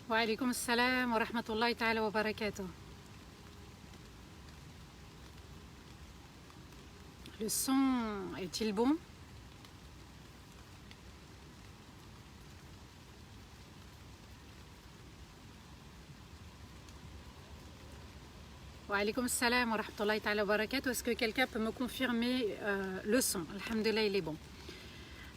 Wa alaykoum assalam wa rahmatullahi ta'ala wa barakatuh. Le son est-il bon? Wa alaykoum assalam wa rahmatullahi ta'ala wa barakatuh. Est-ce que quelqu'un peut me confirmer le son? Alhamdulillah, il est bon.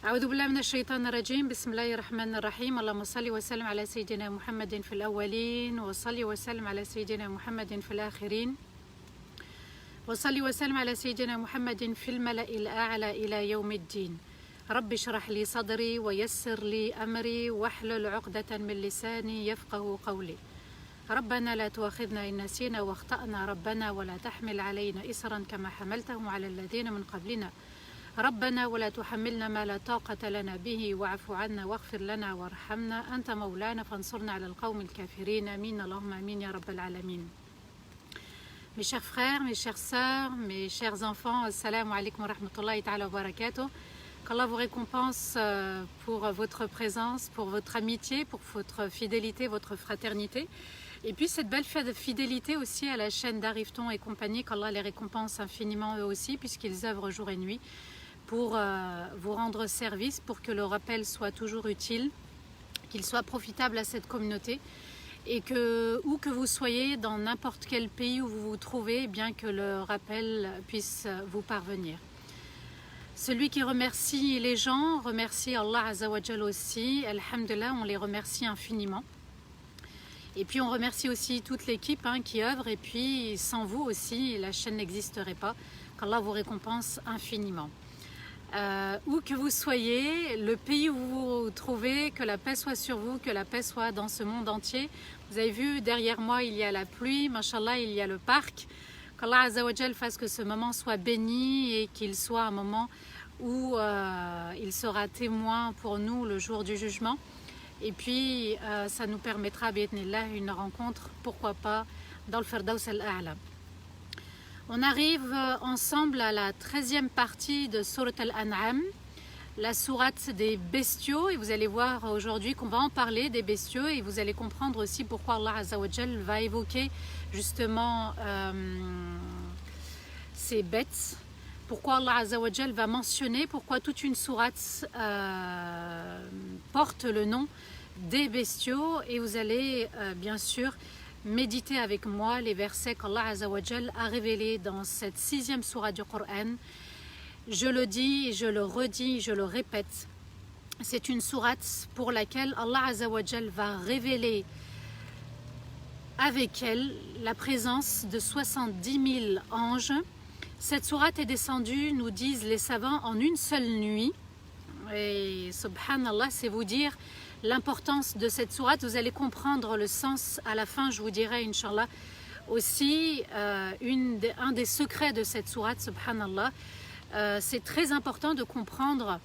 أعوذ بالله من الشيطان الرجيم بسم الله الرحمن الرحيم اللهم صل وسلم على سيدنا محمد في الأولين وصل وسلم على سيدنا محمد في الآخرين وصل وسلم على سيدنا محمد في الملأ الأعلى إلى يوم الدين رب اشرح لي صدري ويسر لي أمري واحلل عقدة من لساني يفقه قولي ربنا لا تؤاخذنا إن نسينا واخطأنا ربنا ولا تحمل علينا إسرا كما حملته على الذين من قبلنا ربنا ولا تحملنا ما لا طاقة لنا به واعف عنا واغفر لنا وارحمنا أنت مولانا فانصرنا على القوم الكافرين آمين اللهم آمين يا رب العالمين. Mes chers frères, mes chères sœurs, mes chers enfants, assalamu alaikum wa rahmatullahi ta'ala wa barakatuh. Qu'Allah vous récompense pour votre présence, pour votre amitié, pour votre fidélité, votre fraternité. Et puis cette belle fidélité aussi à la chaîne d'Arifton et compagnie, qu'Allah les récompense infiniment eux aussi, puisqu'ils œuvrent jour et nuit pour vous rendre service, pour que le rappel soit toujours utile, qu'il soit profitable à cette communauté, et que, où que vous soyez, dans n'importe quel pays où vous vous trouvez, bien que le rappel puisse vous parvenir. Celui qui remercie les gens, remercie Allah Azza wa Jal aussi, Alhamdulillah, on les remercie infiniment. Et puis on remercie aussi toute l'équipe qui œuvre, et puis sans vous aussi, la chaîne n'existerait pas, qu'Allah vous récompense infiniment. Où que vous soyez, le pays où vous vous trouvez, que la paix soit sur vous, que la paix soit dans ce monde entier. Vous avez vu, derrière moi, il y a la pluie, mashallah, il y a le parc. Qu'Allah Azza wa Jal fasse que ce moment soit béni et qu'il soit un moment où il sera témoin pour nous le jour du jugement. Et puis, ça nous permettra, bi'idhnillah, une rencontre, pourquoi pas, dans le Firdaus al-A'la. On arrive ensemble à la 13e partie de Surat al-An'am, la sourate des bestiaux, et vous allez voir aujourd'hui qu'on va en parler des bestiaux, et vous allez comprendre aussi pourquoi Allah Azza wa Jal va évoquer justement ces bêtes, pourquoi Allah Azza wa Jal va mentionner, pourquoi toute une sourate porte le nom des bestiaux, et vous allez bien sûr méditez avec moi les versets qu'Allah Azza wa Jal a révélés dans cette 6e sourate du Coran. Je le dis, je le redis, je le répète. C'est une sourate pour laquelle Allah Azza wa Jal va révéler avec elle la présence de 70 000 anges. Cette sourate est descendue, nous disent les savants, en une seule nuit. Et subhanallah, c'est vous dire l'importance de cette sourate. Vous allez comprendre le sens à la fin, je vous dirai Inch'Allah aussi un des secrets de cette sourate, subhanallah. C'est très important de comprendre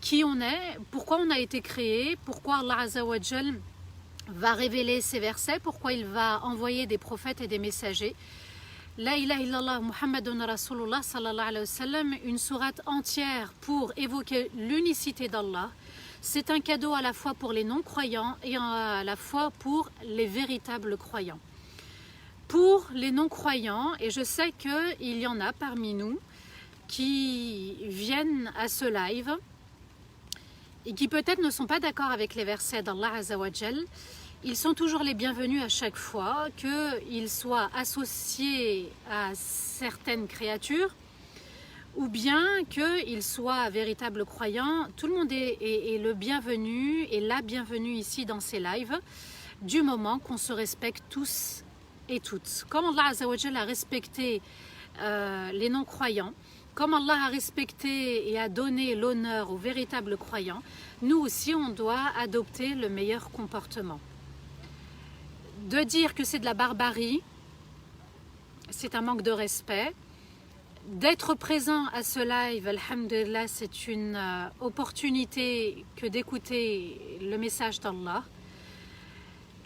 qui on est, pourquoi on a été créé, pourquoi Allah Azza wa Jal va révéler ces versets, pourquoi il va envoyer des prophètes et des messagers. La ilaha illallah Muhammadun Rasulullah sallallahu alayhi wa sallam, une sourate entière pour évoquer l'unicité d'Allah. C'est un cadeau à la fois pour les non-croyants et à la fois pour les véritables croyants. Pour les non-croyants, et je sais qu'il y en a parmi nous qui viennent à ce live et qui peut-être ne sont pas d'accord avec les versets d'Allah Azza wa Jal, ils sont toujours les bienvenus à chaque fois, qu'ils soient associés à certaines créatures ou bien qu'ils soient véritables croyants. Tout le monde est le bienvenu et la bienvenue ici dans ces lives, du moment qu'on se respecte tous et toutes. Comme Allah Azza wa Jal a respecté les non-croyants, comme Allah a respecté et a donné l'honneur aux véritables croyants, nous aussi on doit adopter le meilleur comportement. De dire que c'est de la barbarie, c'est un manque de respect. D'être présent à ce live, alhamdulillah, c'est une opportunité que d'écouter le message d'Allah.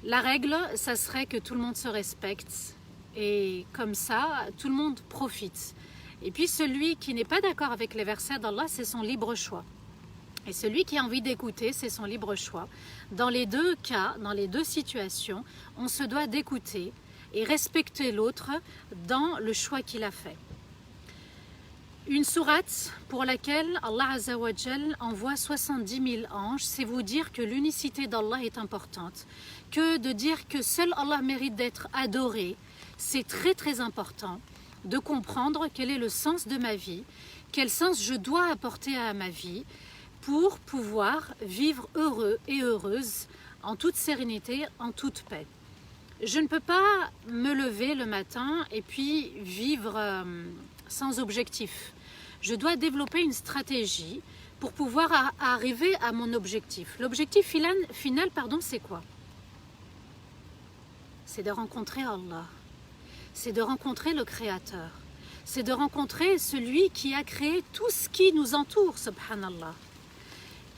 La règle, ça serait que tout le monde se respecte et comme ça, tout le monde profite. Et puis celui qui n'est pas d'accord avec les versets d'Allah, c'est son libre choix. Et celui qui a envie d'écouter, c'est son libre choix. Dans les deux cas, dans les deux situations, on se doit d'écouter et respecter l'autre dans le choix qu'il a fait. Une sourate pour laquelle Allah Azza wa Jal envoie 70 000 anges, c'est vous dire que l'unicité d'Allah est importante, que de dire que seul Allah mérite d'être adoré, c'est très très important de comprendre quel est le sens de ma vie, quel sens je dois apporter à ma vie pour pouvoir vivre heureux et heureuse en toute sérénité, en toute paix. Je ne peux pas me lever le matin et puis vivre sans objectif. Je dois développer une stratégie pour pouvoir arriver à mon objectif. L'objectif final, c'est quoi? C'est de rencontrer Allah. C'est de rencontrer le Créateur. C'est de rencontrer celui qui a créé tout ce qui nous entoure, subhanallah.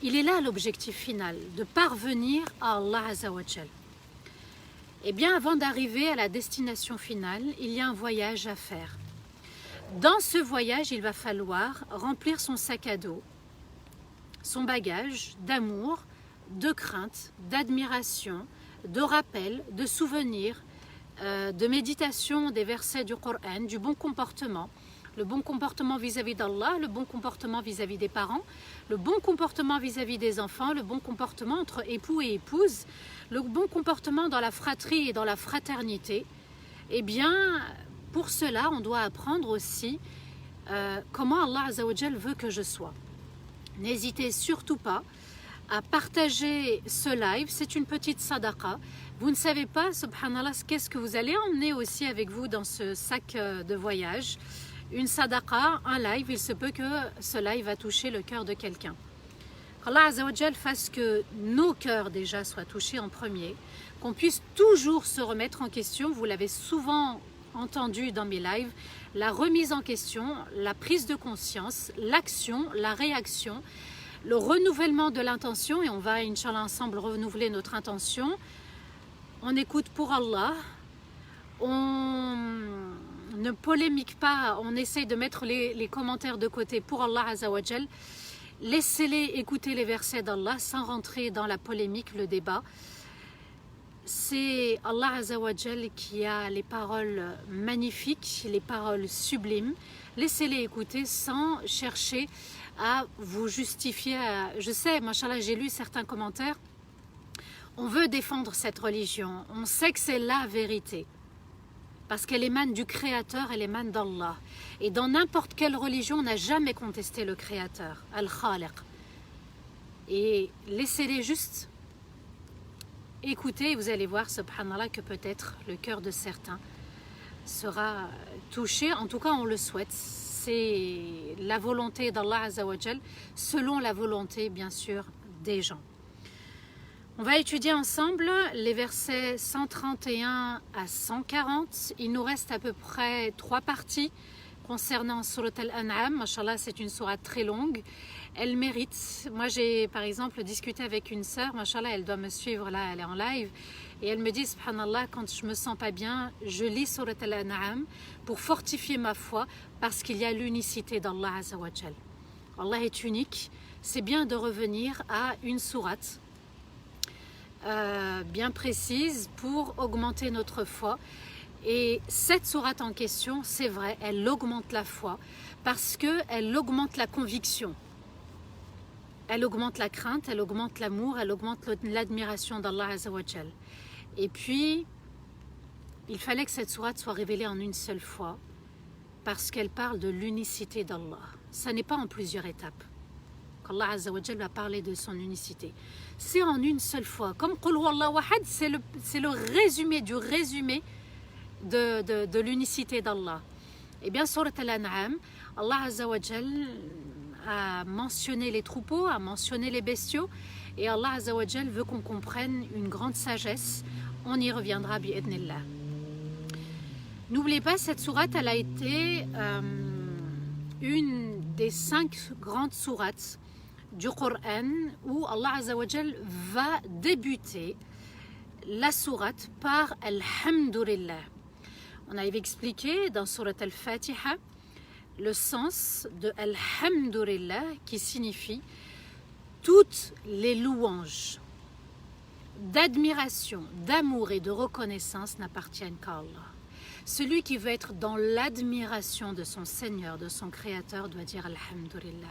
Il est là l'objectif final, de parvenir à Allah Azza wa Jal. Eh bien, avant d'arriver à la destination finale, il y a un voyage à faire. Dans ce voyage, il va falloir remplir son sac à dos, son bagage d'amour, de crainte, d'admiration, de rappel, de souvenirs, de méditation des versets du Coran, du bon comportement. Le bon comportement vis-à-vis d'Allah, le bon comportement vis-à-vis des parents, le bon comportement vis-à-vis des enfants, le bon comportement entre époux et épouse, le bon comportement dans la fratrie et dans la fraternité. Eh bien, pour cela, on doit apprendre aussi comment Allah Azza wa Jal veut que je sois. N'hésitez surtout pas à partager ce live, c'est une petite sadaqa. Vous ne savez pas, subhanallah, qu'est-ce que vous allez emmener aussi avec vous dans ce sac de voyage. Une sadaqa, un live, il se peut que ce live va toucher le cœur de quelqu'un. Qu'Allah Azza wa Jal fasse que nos cœurs déjà soient touchés en premier, qu'on puisse toujours se remettre en question, vous l'avez souvent entendu dans mes lives, la remise en question, la prise de conscience, l'action, la réaction, le renouvellement de l'intention, et on va, Inch'Allah, ensemble renouveler notre intention. On écoute pour Allah, on ne polémique pas, on essaye de mettre les commentaires de côté pour Allah Azza wa Jal. Laissez-les écouter les versets d'Allah sans rentrer dans la polémique, le débat. C'est Allah Azza wa Jal qui a les paroles magnifiques, les paroles sublimes. Laissez-les écouter sans chercher à vous justifier. Je sais, machallah, j'ai lu certains commentaires. On veut défendre cette religion. On sait que c'est la vérité. Parce qu'elle émane du Créateur, elle émane d'Allah. Et dans n'importe quelle religion, on n'a jamais contesté le Créateur, Al-Khaliq. Et laissez-les juste écouter, et vous allez voir, subhanallah, que peut-être le cœur de certains sera touché. En tout cas, on le souhaite. C'est la volonté d'Allah Azza wa Jal, selon la volonté, bien sûr, des gens. On va étudier ensemble les versets 131 à 140. Il nous reste à peu près 3 parties concernant Surat Al-An'am. Mashallah, c'est une sourate très longue. Elle mérite. Moi, j'ai par exemple discuté avec une sœur. Mashallah, elle doit me suivre là, elle est en live. Et elle me dit, subhanallah, quand je me sens pas bien, je lis Surat Al-An'am pour fortifier ma foi parce qu'il y a l'unicité d'Allah Azza wa Jal. Allah est unique. C'est bien de revenir à une sourate bien précise pour augmenter notre foi. Et cette sourate en question, c'est vrai, elle augmente la foi parce qu'elle augmente la conviction, elle augmente la crainte, elle augmente l'amour, elle augmente l'admiration d'Allah Azza wa Jal. Et puis il fallait que cette sourate soit révélée en une seule fois parce qu'elle parle de l'unicité d'Allah. Ça n'est pas en plusieurs étapes qu'Allah Azza wa Jal va parler de son unicité. C'est en une seule fois. Comme Qul huwallahu ahad, c'est le résumé du résumé de l'unicité d'Allah. Et bien, Surat Al-An'am, Allah Azza wa Jal a mentionné les troupeaux, a mentionné les bestiaux, et Allah Azza wa Jal veut qu'on comprenne une grande sagesse. On y reviendra, bi'idnillah. N'oubliez pas, cette sourate, elle a été une des 5 grandes sourates du Coran où Allah Azza wa Jal va débuter la sourate par Alhamdulillah. On avait expliqué dans Surat Al-Fatiha le sens de Alhamdulillah qui signifie toutes les louanges d'admiration, d'amour et de reconnaissance n'appartiennent qu'à Allah. Celui qui veut être dans l'admiration de son Seigneur, de son Créateur, doit dire Alhamdulillah.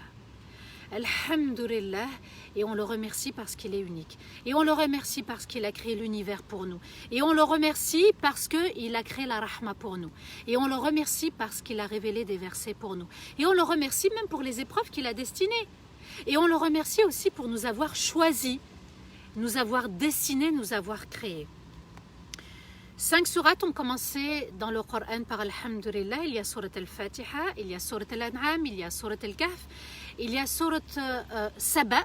Alhamdulillah, et on le remercie parce qu'il est unique. Et on le remercie parce qu'il a créé l'univers pour nous. Et on le remercie parce qu'il a créé la rahma pour nous. Et on le remercie parce qu'il a révélé des versets pour nous. Et on le remercie même pour les épreuves qu'il a destinées. Et on le remercie aussi pour nous avoir choisis, nous avoir destinés, nous avoir créés. 5 sourates ont commencé dans le Coran par Alhamdulillah. Il y a Surat Al-Fatiha, il y a Surat Al-An'am, il y a Surat Al-Kahf, il y a Surat Saba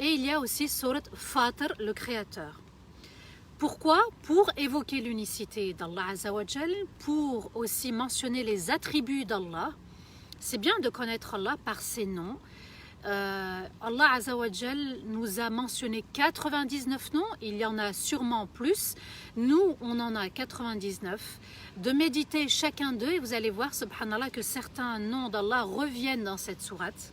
et il y a aussi Surat Fatir, le Créateur. Pourquoi? Pour évoquer l'unicité d'Allah Azza wa Jal, pour aussi mentionner les attributs d'Allah. C'est bien de connaître Allah par ses noms. Allah Azza wa Jal nous a mentionné 99 noms, il y en a sûrement plus. Nous, on en a 99. De méditer chacun d'eux et vous allez voir, subhanallah, que certains noms d'Allah reviennent dans cette sourate.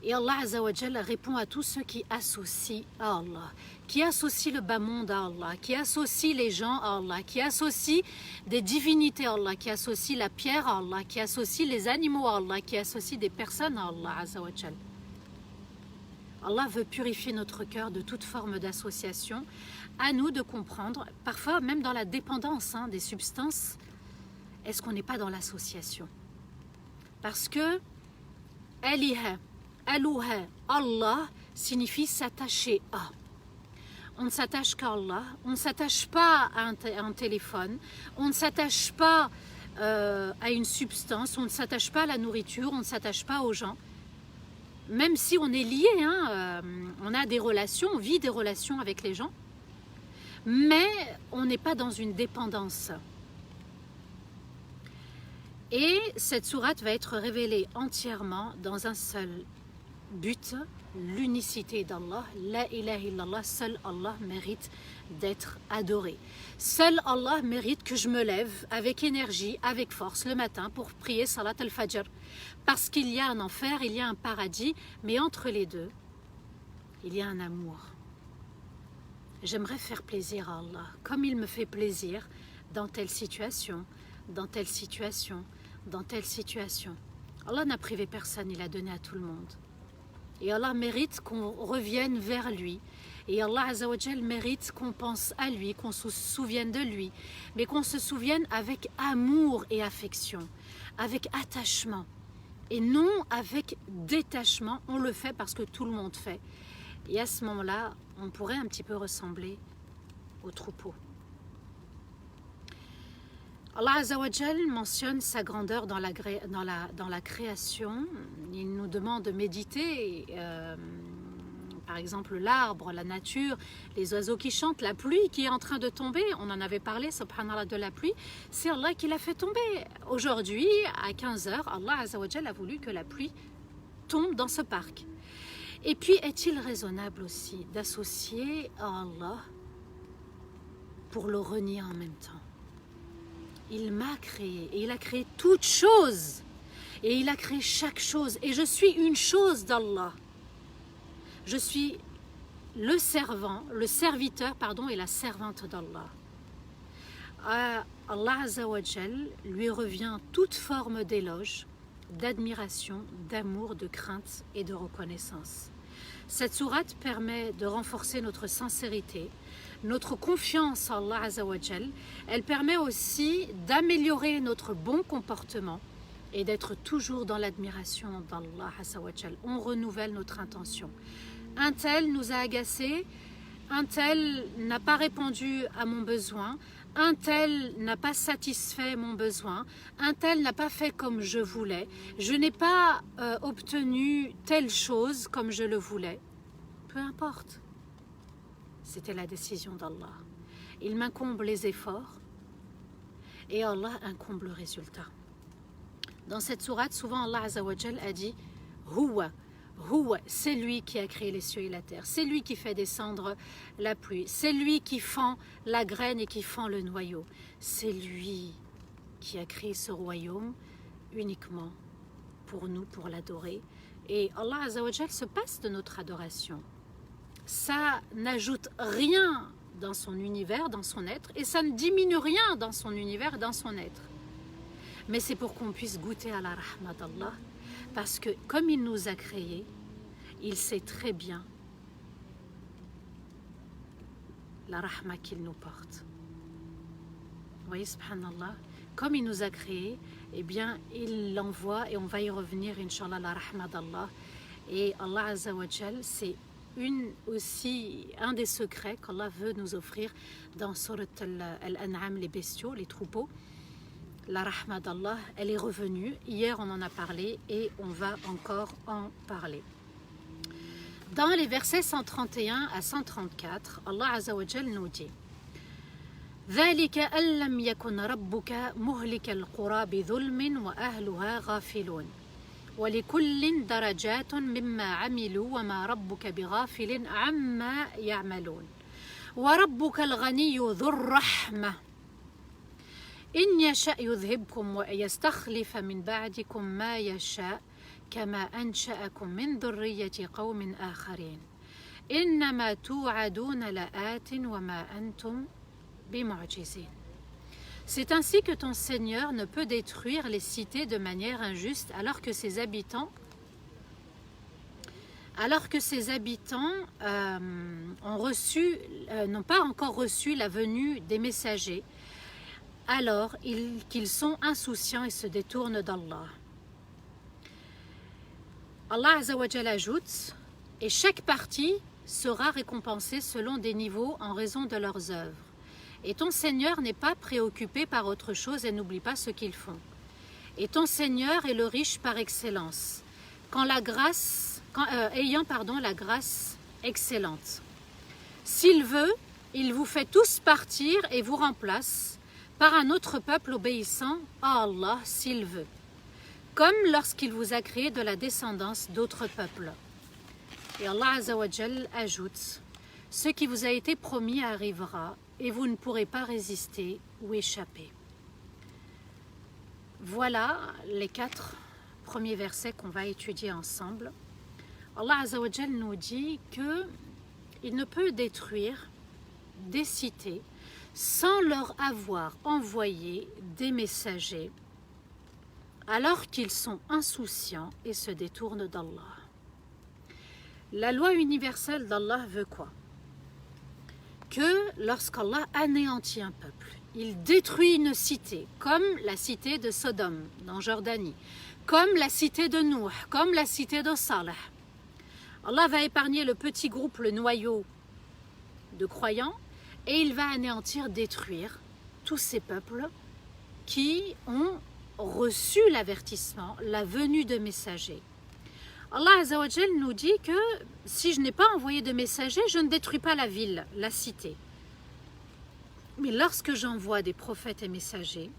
Et Allah Azza wa Jal répond à tous ceux qui associent à Allah, qui associent le bas monde à Allah, qui associent les gens à Allah, qui associent des divinités à Allah, qui associent la pierre à Allah, qui associent les animaux à Allah, qui associent des personnes à Allah Azza wa Jal. Allah veut purifier notre cœur de toute forme d'association. À nous de comprendre, parfois même dans la dépendance des substances, est-ce qu'on n'est pas dans l'association? Parce que Aliha, Alouha, Allah signifie s'attacher à. On ne s'attache qu'à Allah, on ne s'attache pas à un téléphone, on ne s'attache pas à une substance, on ne s'attache pas à la nourriture, on ne s'attache pas aux gens. Même si on est lié, on a des relations, on vit des relations avec les gens, mais on n'est pas dans une dépendance. Et cette sourate va être révélée entièrement dans un seul but, l'unicité d'Allah. La ilaha illallah, seul Allah mérite d'être adoré. Seul Allah mérite que je me lève avec énergie, avec force le matin pour prier Salat al-Fajr. Parce qu'il y a un enfer, il y a un paradis, mais entre les deux, il y a un amour. J'aimerais faire plaisir à Allah, comme il me fait plaisir dans telle situation, dans telle situation, dans telle situation. Allah n'a privé personne, il a donné à tout le monde. Et Allah mérite qu'on revienne vers lui. Et Allah Azza wa Jal mérite qu'on pense à lui, qu'on se souvienne de lui, mais qu'on se souvienne avec amour et affection, avec attachement. Et non avec détachement, on le fait parce que tout le monde fait. Et à ce moment-là, on pourrait un petit peu ressembler au troupeau. Allah Azza wa Jal mentionne sa grandeur dans la création. Il nous demande de méditer, par exemple l'arbre, la nature, les oiseaux qui chantent, la pluie qui est en train de tomber. On en avait parlé, subhanallah, de la pluie. C'est Allah qui l'a fait tomber. Aujourd'hui, à 15h, Allah Azza wa Jal a voulu que la pluie tombe dans ce parc. Et puis, est-il raisonnable aussi d'associer à Allah pour le renier en même temps? Il m'a créé et il a créé toutes choses et il a créé chaque chose et je suis une chose d'Allah. Je suis le serviteur et la servante d'Allah. Allah Azza wa Jal lui revient toute forme d'éloge, d'admiration, d'amour, de crainte et de reconnaissance. Cette sourate permet de renforcer notre sincérité, notre confiance en Allah Azza wa Jal. Elle permet aussi d'améliorer notre bon comportement et d'être toujours dans l'admiration d'Allah Azza wa Jal. On renouvelle notre intention. Un tel nous a agacés, un tel n'a pas répondu à mon besoin, un tel n'a pas satisfait mon besoin, un tel n'a pas fait comme je voulais, je n'ai pas obtenu telle chose comme je le voulais. Peu importe. C'était la décision d'Allah. Il m'incombe les efforts et Allah incombe le résultat. Dans cette sourate, souvent Allah Azza wa Jal a dit Huwa, c'est lui qui a créé les cieux et la terre, c'est lui qui fait descendre la pluie, c'est lui qui fend la graine et qui fend le noyau, c'est lui qui a créé ce royaume uniquement pour nous, pour l'adorer, Et Allah Azza wa Jal se passe de notre adoration. Ça n'ajoute rien dans son univers, dans son être, et ça ne diminue rien dans son univers, dans son être. Mais c'est pour qu'on puisse goûter à la rahma d'Allah, parce que comme il nous a créés, il sait très bien la rahma qu'il nous porte. Vous voyez, subhanallah, comme il nous a créés, eh bien, il l'envoie, et on va y revenir, Inch'Allah, la rahma d'Allah. Et Allah Azza wa Jal, c'est un des secrets qu'Allah veut nous offrir dans Surat Al-An'am, les bestiaux, les troupeaux. La rahma d'Allah, elle est revenue. Hier, on en a parlé et on va encore en parler. Dans les versets 131 à 134, Allah Azza wa Jal nous dit ذلك أن لم يكن ربك مهلك القرى بظلم وأهلها غافلون ولكل درجات مما عملوا وما ربك بغافل عما يعملون وربك الغني ذو الرحمة إن يشأ يذهبكم ويستخلف من بعدكم ما يشاء كما أنشأكم من ذرية قوم آخرين إنما توعدون لآت وما أنتم بمعجزين. C'est ainsi que ton Seigneur ne peut détruire les cités de manière injuste alors que ses habitants n'ont pas encore reçu la venue des messagers, alors qu'ils sont insouciants et se détournent d'Allah. Allah Azza wa Jalla ajoute, et chaque partie sera récompensée selon des niveaux en raison de leurs œuvres. Et ton Seigneur n'est pas préoccupé par autre chose et n'oublie pas ce qu'ils font. Et ton Seigneur est le riche par excellence, ayant la grâce excellente. S'il veut, il vous fait tous partir et vous remplace par un autre peuple obéissant à Allah s'il veut, comme lorsqu'il vous a créé de la descendance d'autres peuples. Et Allah Azza wa Jal ajoute, ce qui vous a été promis arrivera et vous ne pourrez pas résister ou échapper. Voilà les 4 premiers versets qu'on va étudier ensemble. Allah Azza wa Jal nous dit qu'il ne peut détruire des cités sans leur avoir envoyé des messagers alors qu'ils sont insouciants et se détournent d'Allah. La loi universelle d'Allah veut quoi? Que lorsqu'Allah anéantit un peuple, il détruit une cité, comme la cité de Sodome, dans Jordanie, comme la cité de Nuh, comme la cité de Salih. Allah va épargner le petit groupe, le noyau de croyants, et il va anéantir, détruire tous ces peuples qui ont reçu l'avertissement, la venue de messagers. Allah Azza wa Jal nous dit que si je n'ai pas envoyé de messagers, je ne détruis pas la ville, la cité. Mais lorsque j'envoie des prophètes et messagers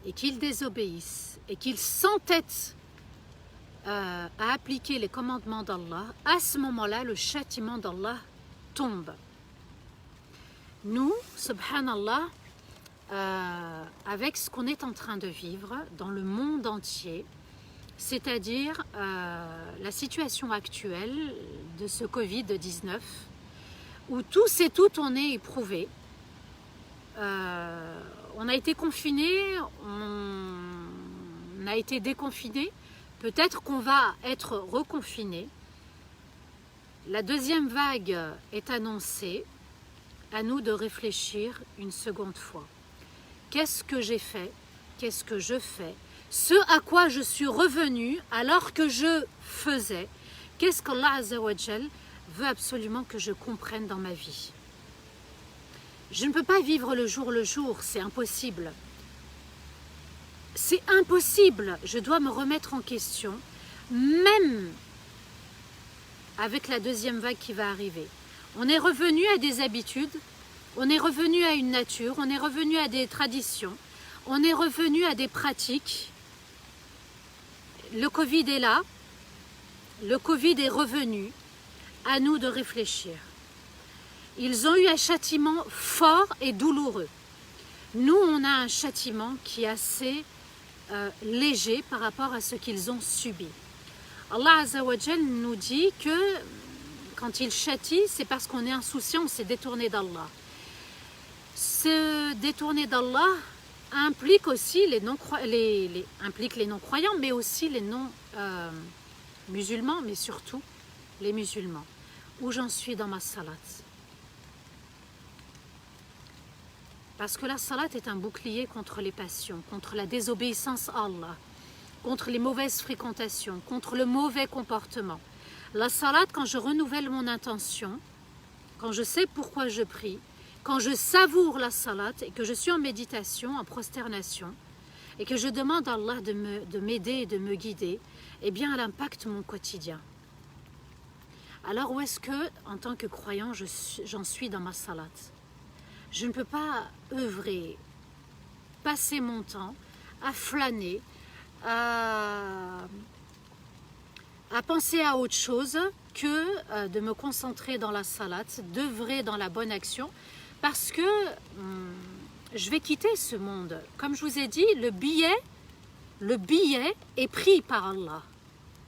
et qu'ils désobéissent et qu'ils s'entêtent à appliquer les commandements d'Allah, à ce moment-là, le châtiment d'Allah tombe. Nous, subhanallah, avec ce qu'on est en train de vivre dans le monde entier, c'est-à-dire la situation actuelle de ce Covid-19, où tous et toutes on est éprouvés. On a été confinés, on a été déconfinés, peut-être qu'on va être reconfinés. La deuxième vague est annoncée, à nous de réfléchir une seconde fois. Qu'est-ce que j'ai fait? Qu'est-ce que je fais? Ce à quoi je suis revenu alors que je faisais, qu'est-ce qu'Allah Azza wa Jal veut absolument que je comprenne dans ma vie. Je ne peux pas vivre le jour, c'est impossible. C'est impossible, je dois me remettre en question, même avec la deuxième vague qui va arriver. On est revenu à des habitudes, on est revenu à une nature, on est revenu à des traditions, on est revenu à des pratiques. Le Covid est là, le Covid est revenu, à nous de réfléchir. Ils ont eu un châtiment fort et douloureux. Nous, on a un châtiment qui est assez léger par rapport à ce qu'ils ont subi. Allah Azza wa Jal nous dit que quand il châtie, c'est parce qu'on est insouciant, on s'est détourné d'Allah. Se détourner d'Allah implique aussi implique les non-croyants, mais aussi les non-musulmans, mais surtout les musulmans. Où j'en suis dans ma salat. Parce que la salat est un bouclier contre les passions, contre la désobéissance à Allah, contre les mauvaises fréquentations, contre le mauvais comportement. La salat, quand je renouvelle mon intention, quand je sais pourquoi je prie, quand je savoure la salat et que je suis en méditation, en prosternation, et que je demande à Allah de m'aider et de me guider, eh bien elle impacte mon quotidien. Alors où est-ce que, en tant que croyant, j'en suis dans ma salat? Je ne peux pas œuvrer, passer mon temps à flâner, à penser à autre chose que de me concentrer dans la salat, d'œuvrer dans la bonne action, parce que je vais quitter ce monde. Comme je vous ai dit, le billet est pris par Allah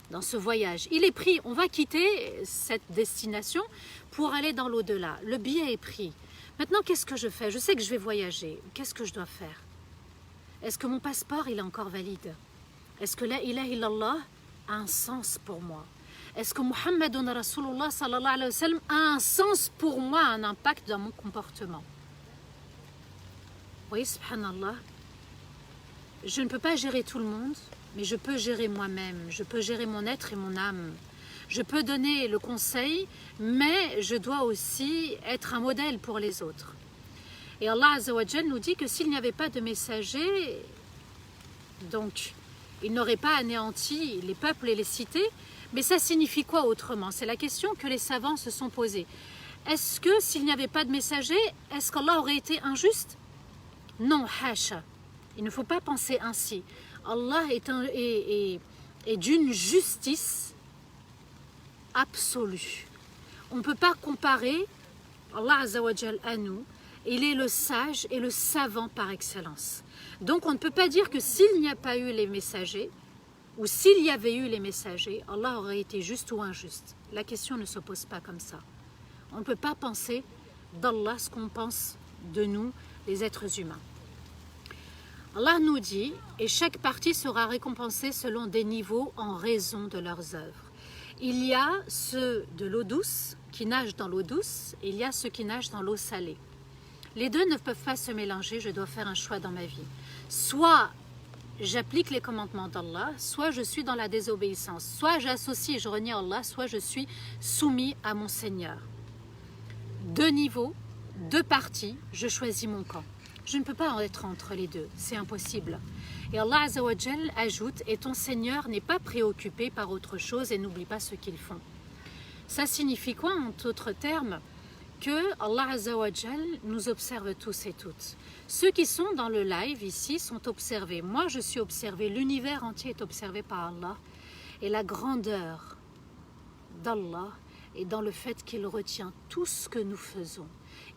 dans ce voyage. Il est pris, on va quitter cette destination pour aller dans l'au-delà. Le billet est pris. Maintenant, qu'est-ce que je fais? Je sais que je vais voyager. Qu'est-ce que je dois faire? Est-ce que mon passeport, il est encore valide? Est-ce que la ilaha illallah a un sens pour moi? Est-ce que Muhammadun Rasulullah sallallahu alayhi wa sallam a un sens pour moi, un impact dans mon comportement? Vous voyez, subhanallah, je ne peux pas gérer tout le monde, mais je peux gérer moi-même, je peux gérer mon être et mon âme. Je peux donner le conseil, mais je dois aussi être un modèle pour les autres. Et Allah Azza wa Jal nous dit que s'il n'y avait pas de messagers, donc il n'aurait pas anéanti les peuples et les cités. Mais ça signifie quoi autrement? C'est la question que les savants se sont posée. Est-ce que s'il n'y avait pas de messagers, est-ce qu'Allah aurait été injuste? Non, hasha. Il ne faut pas penser ainsi. Allah est d'une justice absolue. On ne peut pas comparer Allah Azza wa Jal à nous. Il est le sage et le savant par excellence. Donc on ne peut pas dire que s'il n'y a pas eu les messagers, ou s'il y avait eu les messagers, Allah aurait été juste ou injuste. La question ne se pose pas comme ça. On ne peut pas penser d'Allah ce qu'on pense de nous, les êtres humains. Allah nous dit, et chaque partie sera récompensée selon des niveaux en raison de leurs œuvres. Il y a ceux de l'eau douce qui nagent dans l'eau douce, et il y a ceux qui nagent dans l'eau salée. Les deux ne peuvent pas se mélanger, je dois faire un choix dans ma vie. Soit j'applique les commandements d'Allah, soit je suis dans la désobéissance, soit j'associe et je renie Allah, soit je suis soumis à mon Seigneur. Deux niveaux, deux parties, je choisis mon camp. Je ne peux pas en être entre les deux, c'est impossible. Et Allah Azza wa Jal ajoute, et ton Seigneur n'est pas préoccupé par autre chose et n'oublie pas ce qu'ils font. Ça signifie quoi en d'autres termes? Que Allah Azza wa Jal nous observe tous et toutes. Ceux qui sont dans le live ici sont observés. Moi, je suis observée. L'univers entier est observé par Allah. Et la grandeur d'Allah est dans le fait qu'il retient tout ce que nous faisons.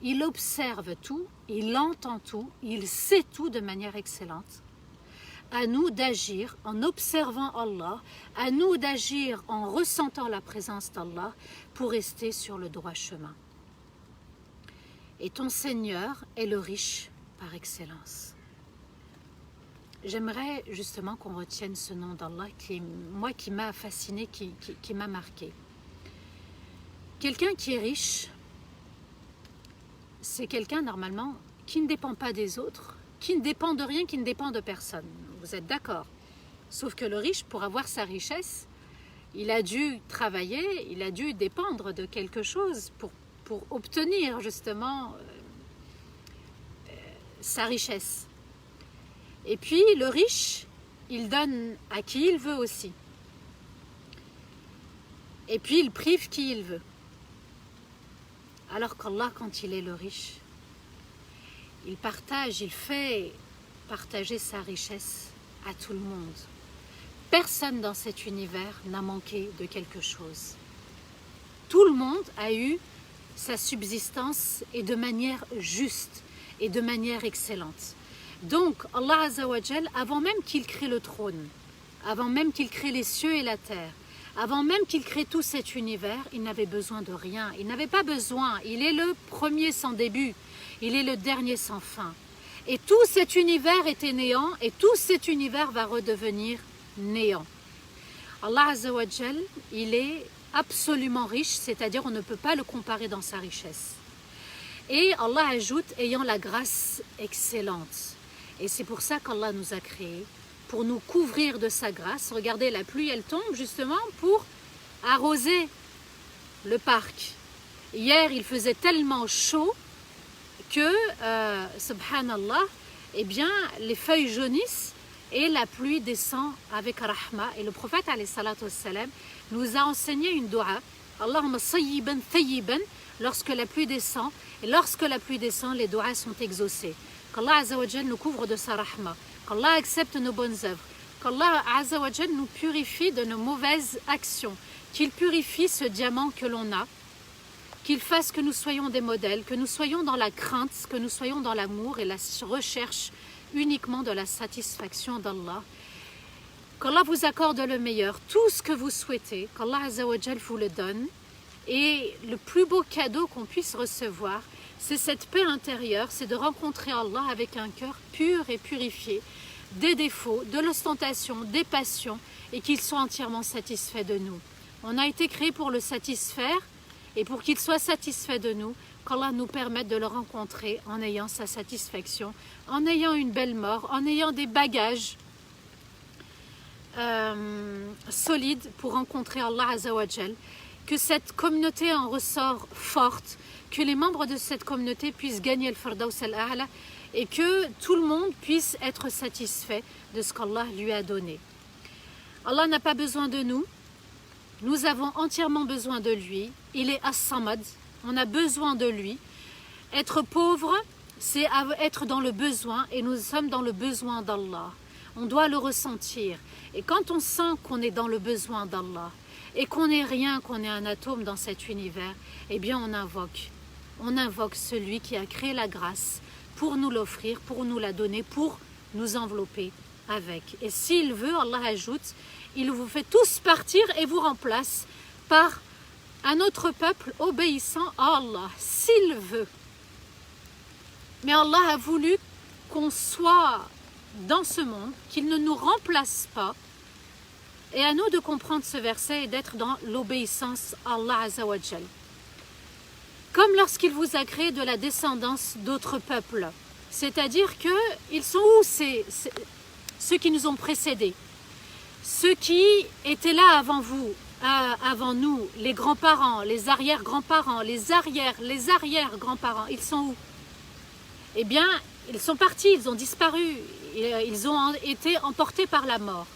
Il observe tout, il entend tout, il sait tout de manière excellente. À nous d'agir en observant Allah, à nous d'agir en ressentant la présence d'Allah pour rester sur le droit chemin. Et ton Seigneur est le riche par excellence. J'aimerais justement qu'on retienne ce nom d'Allah qui m'a fasciné, qui m'a marqué. Quelqu'un qui est riche, c'est quelqu'un normalement qui ne dépend pas des autres, qui ne dépend de rien, qui ne dépend de personne. Vous êtes d'accord? Sauf que le riche, pour avoir sa richesse, il a dû travailler, il a dû dépendre de quelque chose pour obtenir justement sa richesse. Et puis le riche, il donne à qui il veut aussi. Et puis il prive qui il veut. Alors qu'Allah, quand il est le riche, il partage, il fait partager sa richesse à tout le monde. Personne dans cet univers n'a manqué de quelque chose. Tout le monde a eu sa subsistance et de manière juste et de manière excellente. Donc Allah Azza wa Jal, avant même qu'il crée le trône, avant même qu'il crée les cieux et la terre, Avant même qu'il crée tout cet univers, il n'avait besoin de rien. Il n'avait pas besoin. Il est le premier sans début. Il est le dernier sans fin. Et tout cet univers était néant et tout cet univers va redevenir néant. Allah Azza wa Jal, il est absolument riche, c'est-à-dire on ne peut pas le comparer dans sa richesse. Et Allah ajoute, ayant la grâce excellente. Et c'est pour ça qu'Allah nous a créés, pour nous couvrir de sa grâce. Regardez, la pluie, elle tombe justement pour arroser le parc. Hier, il faisait tellement chaud que, subhanallah, eh bien, les feuilles jaunissent et la pluie descend avec rahma. Et le prophète, alayhi salatu wassalam, nous a enseigné une dua. Allahumma sayyiban thayyiban, lorsque la pluie descend. Et lorsque la pluie descend, les duas sont exaucés. Qu'Allah Azza wa Jal nous couvre de sa rahma. Qu'Allah accepte nos bonnes œuvres. Qu'Allah Azza wa Jal nous purifie de nos mauvaises actions. Qu'il purifie ce diamant que l'on a. Qu'il fasse que nous soyons des modèles, que nous soyons dans la crainte, que nous soyons dans l'amour et la recherche uniquement de la satisfaction d'Allah. Qu'Allah vous accorde le meilleur, tout ce que vous souhaitez, qu'Allah Azza wa Jal vous le donne. Et le plus beau cadeau qu'on puisse recevoir, c'est cette paix intérieure, c'est de rencontrer Allah avec un cœur pur et purifié, des défauts, de l'ostentation, des passions, et qu'il soit entièrement satisfait de nous. On a été créé pour le satisfaire, et pour qu'il soit satisfait de nous, qu'Allah nous permette de le rencontrer en ayant sa satisfaction, en ayant une belle mort, en ayant des bagages solides pour rencontrer Allah Azza wa Jal. Que cette communauté en ressort forte, que les membres de cette communauté puissent gagner le Firdaus al-A'la et que tout le monde puisse être satisfait de ce qu'Allah lui a donné. Allah n'a pas besoin de nous, nous avons entièrement besoin de lui, il est As-Samad, on a besoin de lui. Être pauvre, c'est être dans le besoin et nous sommes dans le besoin d'Allah. On doit le ressentir et quand on sent qu'on est dans le besoin d'Allah, et qu'on n'est rien, qu'on est un atome dans cet univers, eh bien on invoque celui qui a créé la grâce pour nous l'offrir, pour nous la donner, pour nous envelopper avec. Et s'il veut, Allah ajoute, il vous fait tous partir et vous remplace par un autre peuple obéissant à Allah, s'il veut. Mais Allah a voulu qu'on soit dans ce monde, qu'il ne nous remplace pas. Et à nous de comprendre ce verset et d'être dans l'obéissance à Allah Azza wa Jal. Comme lorsqu'il vous a créé de la descendance d'autres peuples. C'est-à-dire qu'ils sont où ceux qui nous ont précédés? Ceux qui étaient là avant vous, avant nous, les grands-parents, les arrière-grands-parents, les arrière-grands-parents, ils sont où? Eh bien, ils sont partis, ils ont disparu, ils ont été emportés par la mort.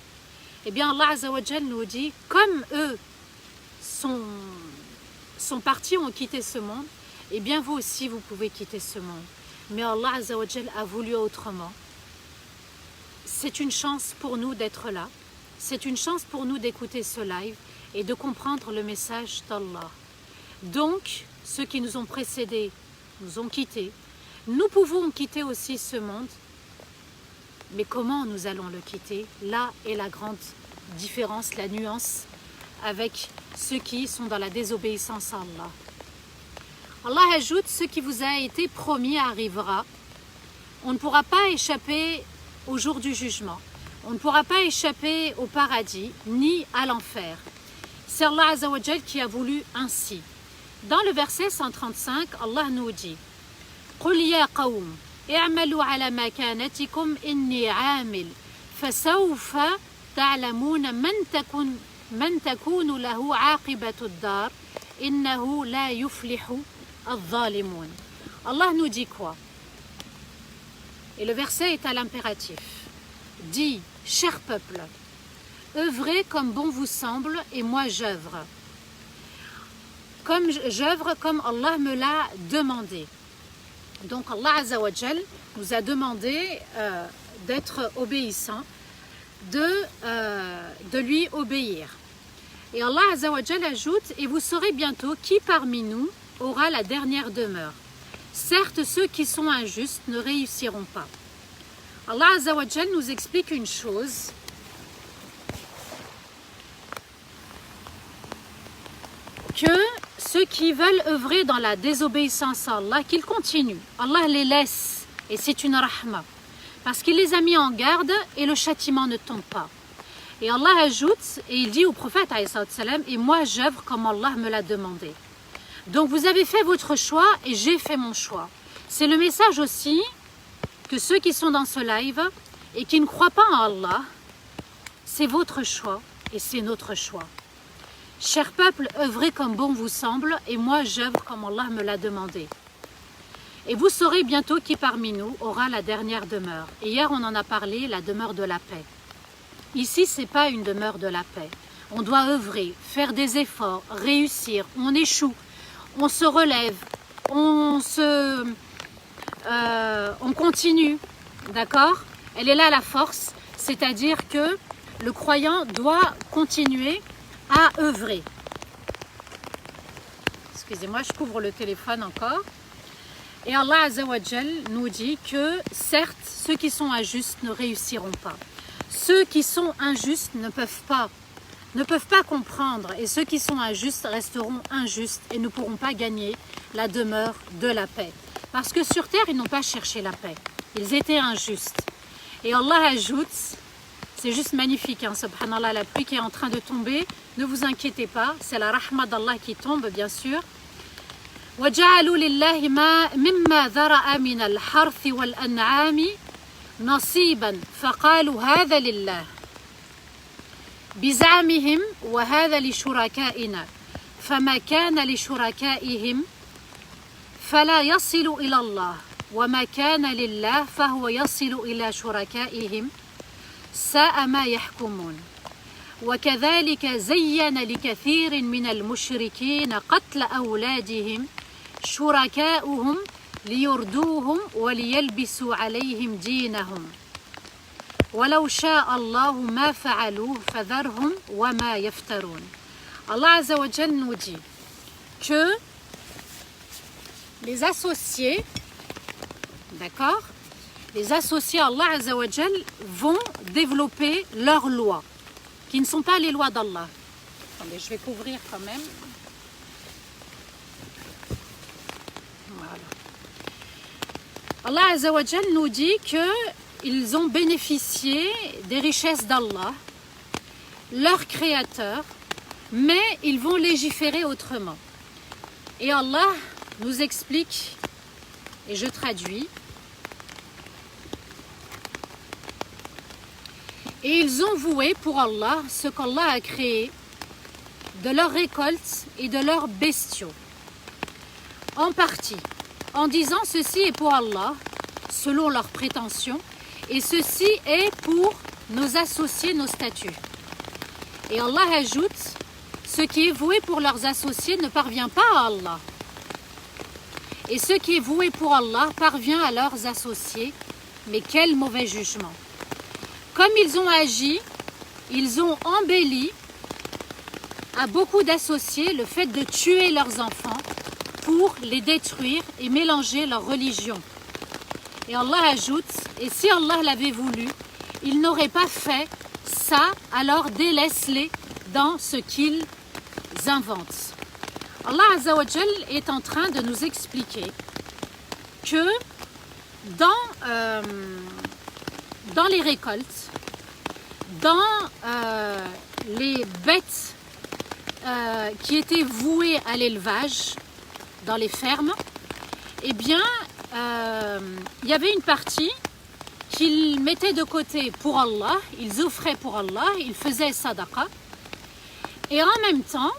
Eh bien, Allah Azza wa Jal nous dit, comme eux sont partis, ont quitté ce monde, eh bien vous aussi vous pouvez quitter ce monde. Mais Allah Azza wa Jal a voulu autrement. C'est une chance pour nous d'être là. C'est une chance pour nous d'écouter ce live et de comprendre le message d'Allah. Donc, ceux qui nous ont précédés nous ont quittés. Nous pouvons quitter aussi ce monde. Mais comment nous allons le quitter? Là est la grande différence, la nuance avec ceux qui sont dans la désobéissance à Allah. Allah ajoute, ce qui vous a été promis arrivera. On ne pourra pas échapper au jour du jugement. On ne pourra pas échapper au paradis ni à l'enfer. C'est Allah Azza wa Jal qui a voulu ainsi. Dans le verset 135, Allah nous dit « Qul ya qawm » اعملوا على مكانتكم إني عامل فسوف تعلمون من تكون له عاقبة الدار إنه لا يفلح الظالمون. Allah nous dit quoi? Et le verset est à l'impératif. Dis, cher peuple, œuvrez comme bon vous semble et moi j'œuvre. J'œuvre comme Allah me l'a demandé. Donc Allah Azza wa Jal nous a demandé d'être obéissants, de lui obéir. Et Allah Azza wa Jal ajoute, et vous saurez bientôt qui parmi nous aura la dernière demeure. Certes, ceux qui sont injustes ne réussiront pas. Allah Azza wa Jal nous explique une chose. que ceux qui veulent œuvrer dans la désobéissance à Allah, qu'ils continuent. Allah les laisse et c'est une rahma. Parce qu'il les a mis en garde et le châtiment ne tombe pas. Et Allah ajoute, et il dit au prophète, et moi j'œuvre comme Allah me l'a demandé. Donc vous avez fait votre choix et j'ai fait mon choix. C'est le message aussi que ceux qui sont dans ce live et qui ne croient pas en Allah, c'est votre choix et c'est notre choix. Cher peuple, œuvrez comme bon vous semble et moi j'œuvre comme Allah me l'a demandé. Et vous saurez bientôt qui parmi nous aura la dernière demeure. Et hier on en a parlé, la demeure de la paix. Ici ce n'est pas une demeure de la paix. On doit œuvrer, faire des efforts, réussir, on échoue, on se relève, on continue, d'accord? Elle est là la force, c'est-à-dire que le croyant doit continuer à œuvrer. Excusez-moi, je couvre le téléphone encore. Et Allah Azzawajal nous dit que certes, ceux qui sont injustes ne réussiront pas. Ceux qui sont injustes ne peuvent pas comprendre et ceux qui sont injustes resteront injustes et ne pourront pas gagner la demeure de la paix. Parce que sur terre, ils n'ont pas cherché la paix. Ils étaient injustes. Et Allah ajoute, c'est juste magnifique, hein, subhanallah, la pluie qui est en train de tomber, ne vous inquiétez pas, c'est la rahma d'Allah qui tombe, bien sûr. وَجَعَلُوا لِلَّهِ مِمَّا ذَرَأَ مِنَ الْحَرْثِ وَالْأَنْعَامِ نَصِيبًا فَقَالُوا هَذَا لِلَّهِ بزعمهم وهذا لشركائنا فما كان لشركائهم فلا يصل إلى الله وما كان لله فهو يصل إلى شركائهم ساء ما يحكمون وكذلك زين لكثير من المشركين قتل أولادهم شركاؤهم ليردوهم وليلبسوا عليهم دينهم ولو شاء الله ما فعلوه فذرهم وما يفترون. Allah Azza wa Jal nous dit que les associés, d'accord, les associés à Allah Azza wa Jal vont développer leurs lois, qui ne sont pas les lois d'Allah. Attendez, je vais couvrir quand même. Voilà. Allah Azza wa Jal nous dit que ils ont bénéficié des richesses d'Allah, leur créateur, mais ils vont légiférer autrement. Et Allah nous explique, et je traduis, et ils ont voué pour Allah ce qu'Allah a créé de leurs récoltes et de leurs bestiaux, en partie, en disant ceci est pour Allah, selon leurs prétentions, et ceci est pour nos associés, nos statuts. Et Allah ajoute, ce qui est voué pour leurs associés ne parvient pas à Allah. Et ce qui est voué pour Allah parvient à leurs associés. Mais quel mauvais jugement. Comme ils ont agi, ils ont embelli à beaucoup d'associés le fait de tuer leurs enfants pour les détruire et mélanger leur religion. Et Allah ajoute, et si Allah l'avait voulu, il n'aurait pas fait ça, alors délaisse-les dans ce qu'ils inventent. Allah Azza wa Jal est en train de nous expliquer que dans les récoltes, dans les bêtes qui étaient vouées à l'élevage, dans les fermes, eh bien, il y avait une partie qu'ils mettaient de côté pour Allah, ils offraient pour Allah, ils faisaient sadaqa. Et en même temps,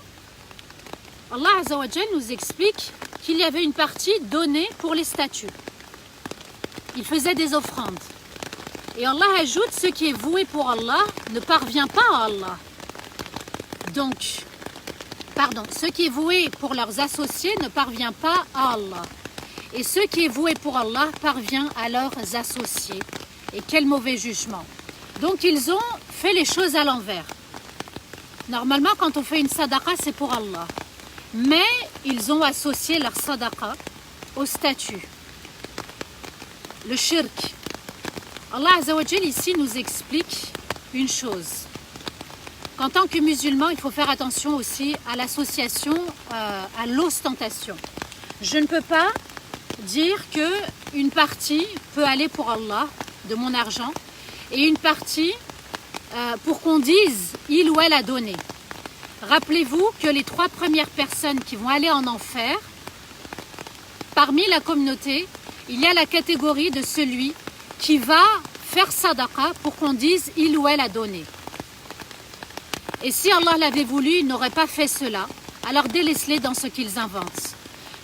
Allah Azza wa Jal nous explique qu'il y avait une partie donnée pour les statues. Ils faisaient des offrandes. Et Allah ajoute, ce qui est voué pour Allah ne parvient pas à Allah. Donc, ce qui est voué pour leurs associés ne parvient pas à Allah. Et ce qui est voué pour Allah parvient à leurs associés. Et quel mauvais jugement. Donc ils ont fait les choses à l'envers. Normalement, quand on fait une sadaqa, c'est pour Allah. Mais ils ont associé leur sadaqa au statut. Le shirk. Allah Azza wa Jal ici nous explique une chose. qu'en tant que musulman, il faut faire attention aussi à l'association, à l'ostentation. Je ne peux pas dire qu'une partie peut aller pour Allah, de mon argent, et une partie pour qu'on dise il ou elle a donné. Rappelez-vous que les 3 premières personnes qui vont aller en enfer, parmi la communauté, il y a la catégorie de celui qui va faire sadaqa pour qu'on dise il ou elle a donné. Et si Allah l'avait voulu, il n'aurait pas fait cela. Alors délaisse-les dans ce qu'ils inventent.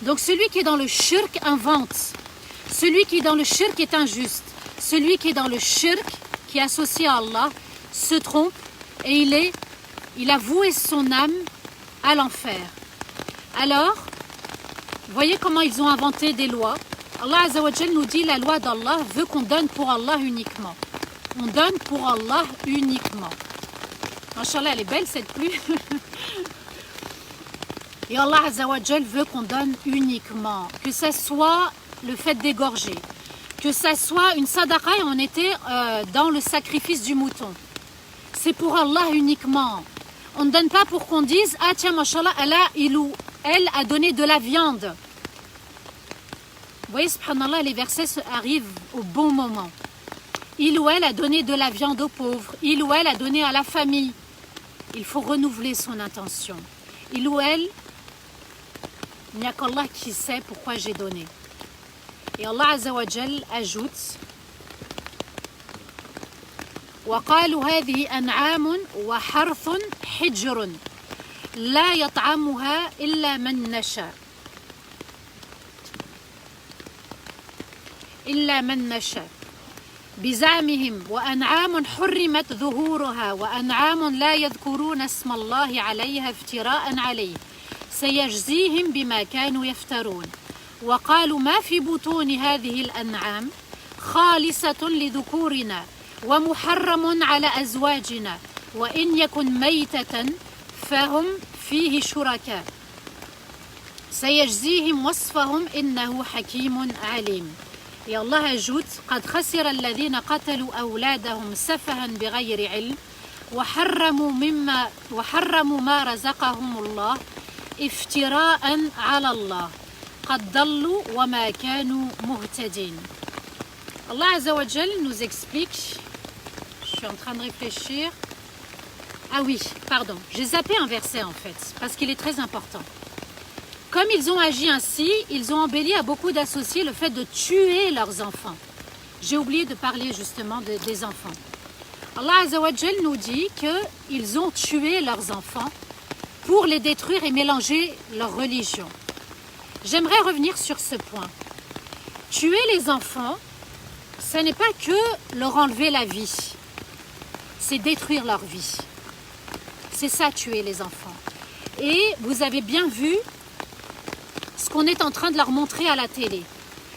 Donc celui qui est dans le shirk invente. Celui qui est dans le shirk est injuste. Celui qui est dans le shirk, qui est associé à Allah, se trompe et il a voué son âme à l'enfer. Alors, voyez comment ils ont inventé des lois. Allah Azza wa Jal nous dit la loi d'Allah veut qu'on donne pour Allah uniquement. On donne pour Allah uniquement. Inch'Allah, elle est belle cette pluie. Et Allah Azza wa Jal veut qu'on donne uniquement. Que ça soit le fait d'égorger. Que ça soit une sadaqa et on était dans le sacrifice du mouton. C'est pour Allah uniquement. On ne donne pas pour qu'on dise ah tiens, mashallah, elle a donné de la viande. Vous voyez, subhanallah, les versets arrivent au bon moment. Il ou elle a donné de la viande aux pauvres. Il ou elle a donné à la famille. Il faut renouveler son intention. Il ou elle, il n'y a qu'Allah qui sait pourquoi j'ai donné. Et Allah Azza wa Jal ajoute وقالوا هذه أنعام وحرث حجر لا يطعمها إلا من نشاء بزعمهم وأنعام حرمت ظهورها وأنعام لا يذكرون اسم الله عليها افتراء عليه سيجزيهم بما كانوا يفترون وقالوا ما في بطون هذه الأنعام خالصة لذكورنا ومحرم على أزواجنا وإن يكن ميتة فهم فيه شركاء سيجزيهم وصفهم إنه حكيم عليم. Et Allah ajoute قد خسر الذين قتلوا أولادهم سفها بغير علم وحرموا ما رزقهم الله افتراء على الله قد ضلوا وما كانوا مهتدين. Allah Azza wa Jal nous explique, je suis en train de réfléchir, ah oui, pardon, j'ai zappé un verset en fait, parce qu'il est très important. Comme ils ont agi ainsi, ils ont embelli à beaucoup d'associer le fait de tuer leurs enfants. J'ai oublié de parler justement des enfants. Allah Azza wa Jal nous dit qu'ils ont tué leurs enfants pour les détruire et mélanger leur religion. J'aimerais revenir sur ce point. Tuer les enfants, ce n'est pas que leur enlever la vie, c'est détruire leur vie. C'est ça, tuer les enfants. Et vous avez bien vu ce qu'on est en train de leur montrer à la télé,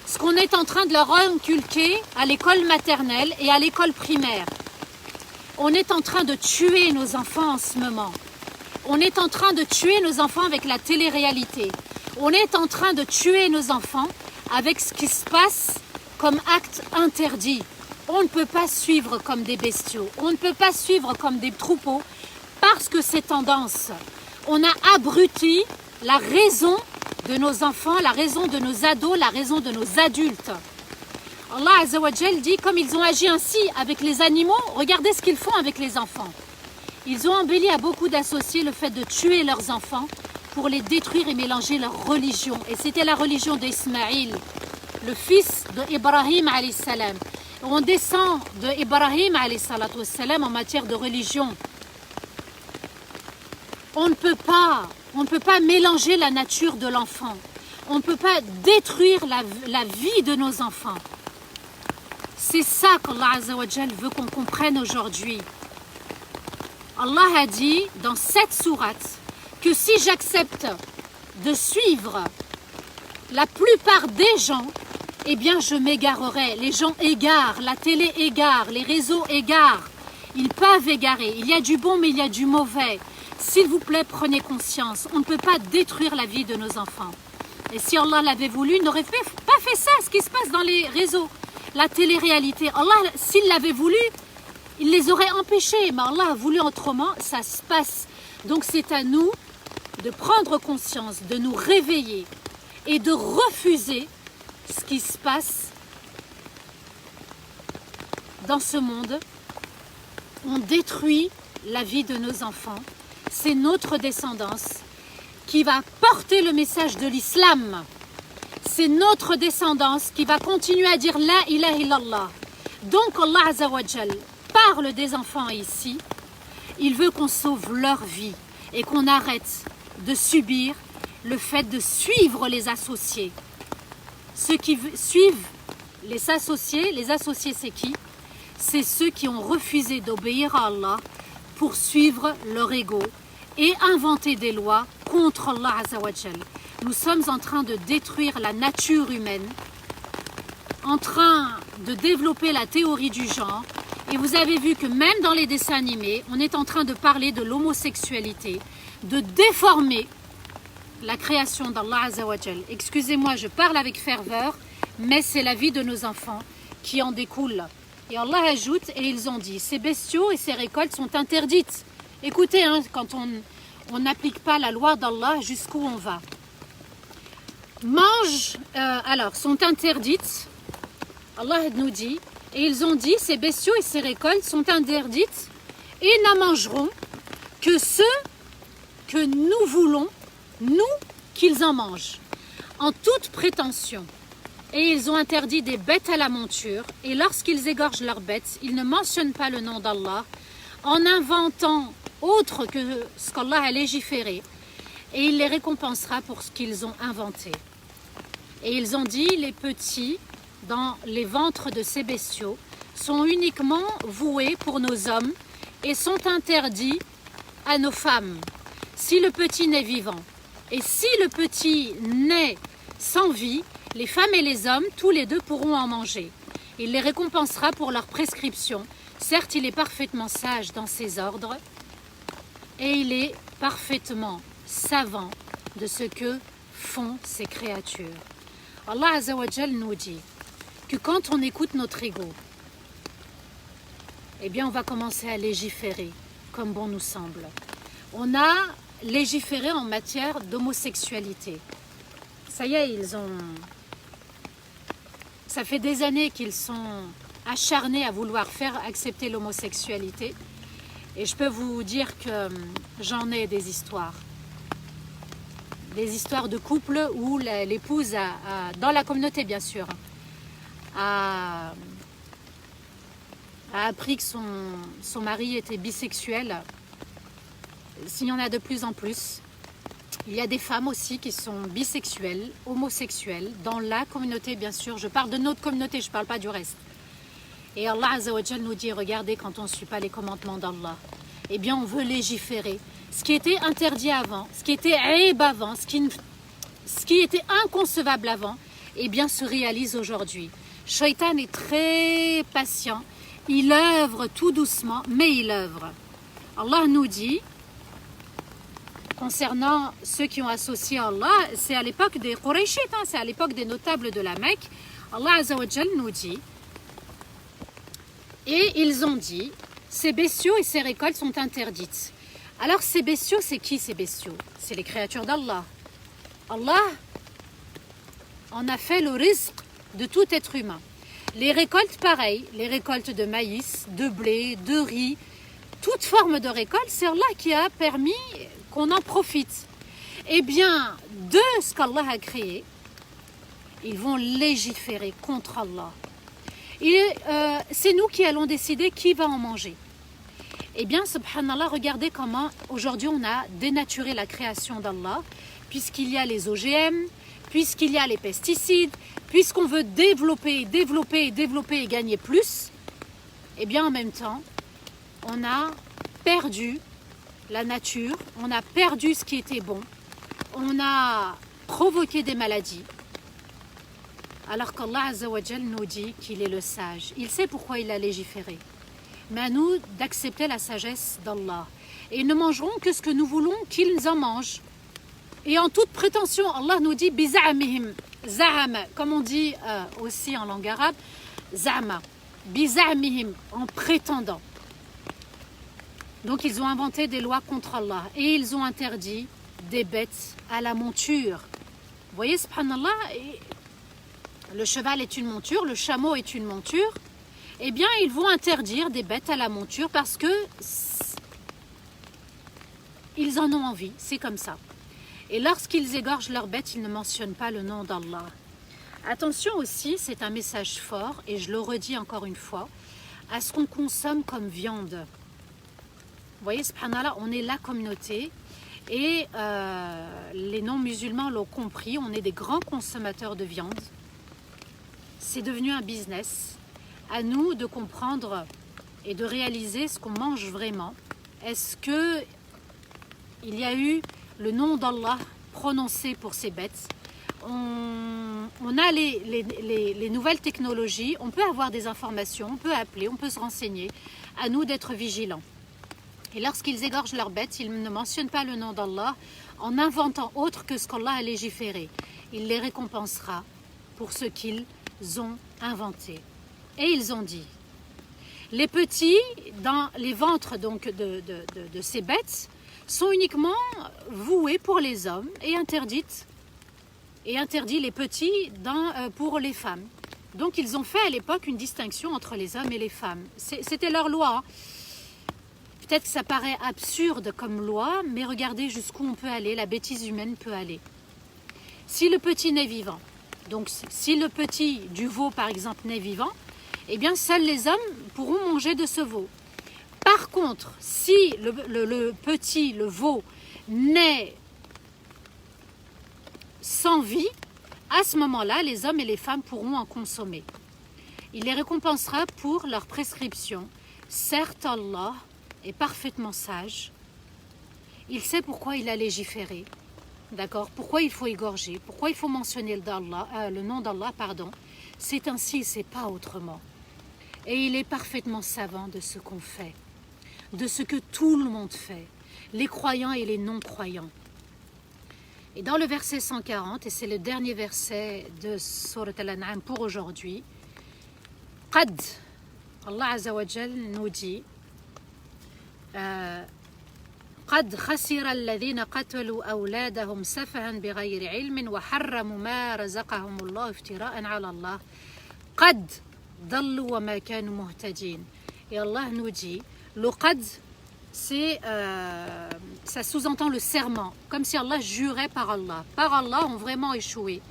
ce qu'on est en train de leur inculquer à l'école maternelle et à l'école primaire. On est en train de tuer nos enfants en ce moment. On est en train de tuer nos enfants avec la télé-réalité. On est en train de tuer nos enfants avec ce qui se passe comme acte interdit. On ne peut pas suivre comme des bestiaux. On ne peut pas suivre comme des troupeaux parce que c'est tendance. On a abruti la raison de nos enfants, la raison de nos ados, la raison de nos adultes. Allah Azza wa Jal dit, comme ils ont agi ainsi avec les animaux, regardez ce qu'ils font avec les enfants. Ils ont embelli à beaucoup d'associer le fait de tuer leurs enfants pour les détruire et mélanger leur religion. Et c'était la religion d'Ismaïl, le fils d'Ibrahim alayhi salam. On descend d'Ibrahim alayhi salatu wassalam en matière de religion. On ne peut pas mélanger la nature de l'enfant. On ne peut pas détruire la vie de nos enfants. C'est ça qu'Allah Azza wa Jal veut qu'on comprenne aujourd'hui. Allah a dit dans cette sourate que si j'accepte de suivre la plupart des gens, eh bien je m'égarerai. Les gens égarent, la télé égare, les réseaux égarent. Ils peuvent égarer. Il y a du bon mais il y a du mauvais. S'il vous plaît, prenez conscience. On ne peut pas détruire la vie de nos enfants. Et si Allah l'avait voulu, il n'aurait pas fait ça, ce qui se passe dans les réseaux. La télé-réalité. Allah, s'il l'avait voulu, il les aurait empêchés, mais Allah a voulu autrement, ça se passe. Donc c'est à nous de prendre conscience, de nous réveiller et de refuser ce qui se passe dans ce monde. On détruit la vie de nos enfants. C'est notre descendance qui va porter le message de l'islam. C'est notre descendance qui va continuer à dire La ilaha illallah. Donc Allah Azza wa Jal parle des enfants ici. Il veut qu'on sauve leur vie et qu'on arrête de subir le fait de suivre les associés. Ceux qui suivent les associés c'est qui? C'est ceux qui ont refusé d'obéir à Allah pour suivre leur ego et inventer des lois contre Allah Azza wa Jal. Nous sommes en train de détruire la nature humaine, en train de développer la théorie du genre. Et vous avez vu que même dans les dessins animés, on est en train de parler de l'homosexualité, de déformer la création d'Allah Azza wa Jal. Excusez-moi, je parle avec ferveur, mais c'est la vie de nos enfants qui en découle. Et Allah ajoute, et ils ont dit, ces bestiaux et ces récoltes sont interdites. Écoutez, hein, quand on n'applique pas la loi d'Allah, jusqu'où on va. Sont interdites, Allah nous dit, et ils ont dit, ces bestiaux et ces récoltes sont interdites et n'en mangeront que ceux que nous voulons, nous, qu'ils en mangent, en toute prétention. Et ils ont interdit des bêtes à la monture, et lorsqu'ils égorgent leurs bêtes, ils ne mentionnent pas le nom d'Allah, en inventant autre que ce qu'Allah a légiféré, et il les récompensera pour ce qu'ils ont inventé. Et ils ont dit, les petits, dans les ventres de ces bestiaux, sont uniquement voués pour nos hommes, et sont interdits à nos femmes, si le petit naît vivant. Et si le petit naît sans vie, les femmes et les hommes, tous les deux pourront en manger. Il les récompensera pour leur prescription. Certes, il est parfaitement sage dans ses ordres et il est parfaitement savant de ce que font ces créatures. Allah Azza wa Jal nous dit que quand on écoute notre ego, eh bien on va commencer à légiférer comme bon nous semble. On a légiféré en matière d'homosexualité. Ça y est, ça fait des années qu'ils sont acharnés à vouloir faire accepter l'homosexualité. Et je peux vous dire que j'en ai des histoires. Des histoires de couples où l'épouse, dans la communauté bien sûr, a appris que son mari était bisexuel. S'il y en a de plus en plus. Il y a des femmes aussi qui sont bisexuelles, homosexuelles, dans la communauté bien sûr. Je parle de notre communauté, je ne parle pas du reste. Et Allah Azza wa Jal nous dit, regardez, quand on ne suit pas les commandements d'Allah, eh bien on veut légiférer. Ce qui était interdit avant, ce qui était aïb avant, ce qui était inconcevable avant, eh bien se réalise aujourd'hui. Shaitan est très patient, il œuvre tout doucement, mais il œuvre. Allah nous dit, concernant ceux qui ont associé Allah, c'est à l'époque des Qurayshites, c'est à l'époque des notables de la Mecque. Allah Azza wa Jal nous dit, et ils ont dit, ces bestiaux et ces récoltes sont interdites. Alors ces bestiaux, c'est qui ces bestiaux? C'est les créatures d'Allah. Allah en a fait le rizq de tout être humain. Les récoltes, pareil, les récoltes de maïs, de blé, de riz, toute forme de récolte, c'est Allah qui a permis qu'on en profite. Eh bien, de ce qu'Allah a créé, ils vont légiférer contre Allah. C'est nous qui allons décider qui va en manger. Eh bien, subhanallah, regardez comment aujourd'hui on a dénaturé la création d'Allah, puisqu'il y a les OGM, puisqu'il y a les pesticides, puisqu'on veut développer et gagner plus. Eh bien, en même temps, on a perdu la nature, on a perdu ce qui était bon, on a provoqué des maladies. Alors qu'Allah Azza wa Jal nous dit qu'il est le sage. Il sait pourquoi il a légiféré. Mais à nous d'accepter la sagesse d'Allah. Et ils ne mangeront que ce que nous voulons qu'ils en mangent. Et en toute prétention, Allah nous dit biza'amihim, za'ama, comme on dit aussi en langue arabe, za'ama, biza'amihim, en prétendant. Donc ils ont inventé des lois contre Allah et ils ont interdit des bêtes à la monture. Vous voyez, subhanallah, le cheval est une monture, le chameau est une monture. Eh bien, ils vont interdire des bêtes à la monture parce que ils en ont envie, c'est comme ça. Et lorsqu'ils égorgent leurs bêtes, ils ne mentionnent pas le nom d'Allah. Attention aussi, c'est un message fort, et je le redis encore une fois, à ce qu'on consomme comme viande. Vous voyez, subhanallah, on est la communauté, et les non-musulmans l'ont compris, on est des grands consommateurs de viande. C'est devenu un business. À nous de comprendre et de réaliser ce qu'on mange vraiment. Est-ce que il y a eu le nom d'Allah prononcé pour ces bêtes? On a les nouvelles technologies, on peut avoir des informations, on peut appeler, on peut se renseigner. À nous d'être vigilants. Et lorsqu'ils égorgent leurs bêtes, ils ne mentionnent pas le nom d'Allah en inventant autre que ce qu'Allah a légiféré. Il les récompensera pour ce qu'ils ont inventé. Et ils ont dit, les petits dans les ventres donc de ces bêtes sont uniquement voués pour les hommes et interdit les petits pour les femmes. Donc ils ont fait à l'époque une distinction entre les hommes et les femmes. C'était leur loi. Peut-être que ça paraît absurde comme loi, mais regardez jusqu'où on peut aller, la bêtise humaine peut aller. Si le petit naît vivant, donc si le petit du veau par exemple naît vivant, eh bien seuls les hommes pourront manger de ce veau. Par contre, si le petit, le veau, naît sans vie, à ce moment-là, les hommes et les femmes pourront en consommer. Il les récompensera pour leur prescription. Certes, Allah est parfaitement sage. Il sait pourquoi il a légiféré. D'accord? Pourquoi il faut égorger? Pourquoi il faut mentionner le nom d'Allah, pardon. C'est ainsi, c'est pas autrement. Et il est parfaitement savant de ce qu'on fait, de ce que tout le monde fait, les croyants et les non-croyants. Et dans le verset 140, et c'est le dernier verset de Surat Al-An'am pour aujourd'hui, Qad, Allah Azza wa Jal nous dit, قد خسر الذين قتلوا أولادهم سفها بغير علم وحرموا ما رزقهم الله افتراء على الله قد ضلوا وما كانوا مهتدين. Et Allah nous dit, le qad, ça sous-entend le serment, comme si Allah jurait par Allah. Par Allah ont vraiment échoué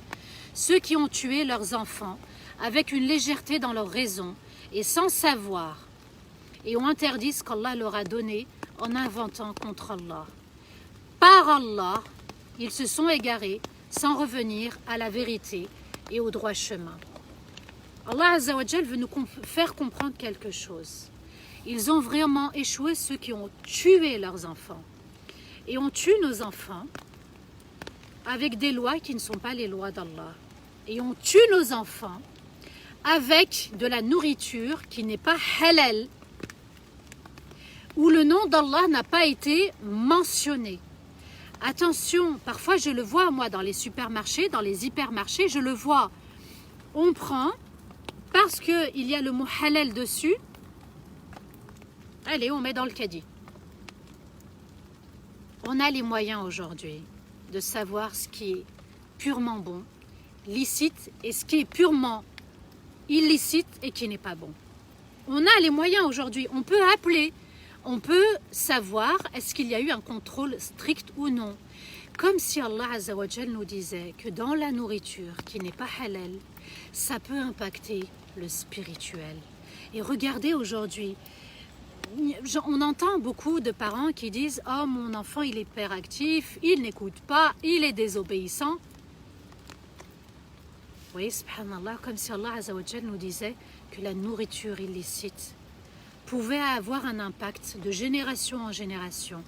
ceux qui ont tué leurs enfants avec une légèreté dans leur raison et sans savoir, et ont interdit ce qu'Allah leur a donné en inventant contre Allah. Par Allah, ils se sont égarés sans revenir à la vérité et au droit chemin. Allah Azza wa Jal veut nous faire comprendre quelque chose. Ils ont vraiment échoué ceux qui ont tué leurs enfants. Et on tue nos enfants avec des lois qui ne sont pas les lois d'Allah. Et on tue nos enfants avec de la nourriture qui n'est pas halal, où le nom d'Allah n'a pas été mentionné. Attention, parfois je le vois moi dans les supermarchés, dans les hypermarchés, je le vois. On prend, parce qu'il y a le mot halal dessus, allez, on met dans le caddie. On a les moyens aujourd'hui de savoir ce qui est purement bon, licite, et ce qui est purement illicite et qui n'est pas bon. On a les moyens aujourd'hui, on peut appeler, on peut savoir est-ce qu'il y a eu un contrôle strict ou non. Comme si Allah Azza wa Jal nous disait que dans la nourriture qui n'est pas halal, ça peut impacter le spirituel. Et regardez aujourd'hui, on entend beaucoup de parents qui disent « Oh, mon enfant, il est hyperactif, il n'écoute pas, il est désobéissant. » Vous voyez, subhanallah, comme si Allah Azza wa Jal nous disait que la nourriture illicite pouvait avoir un impact de génération en génération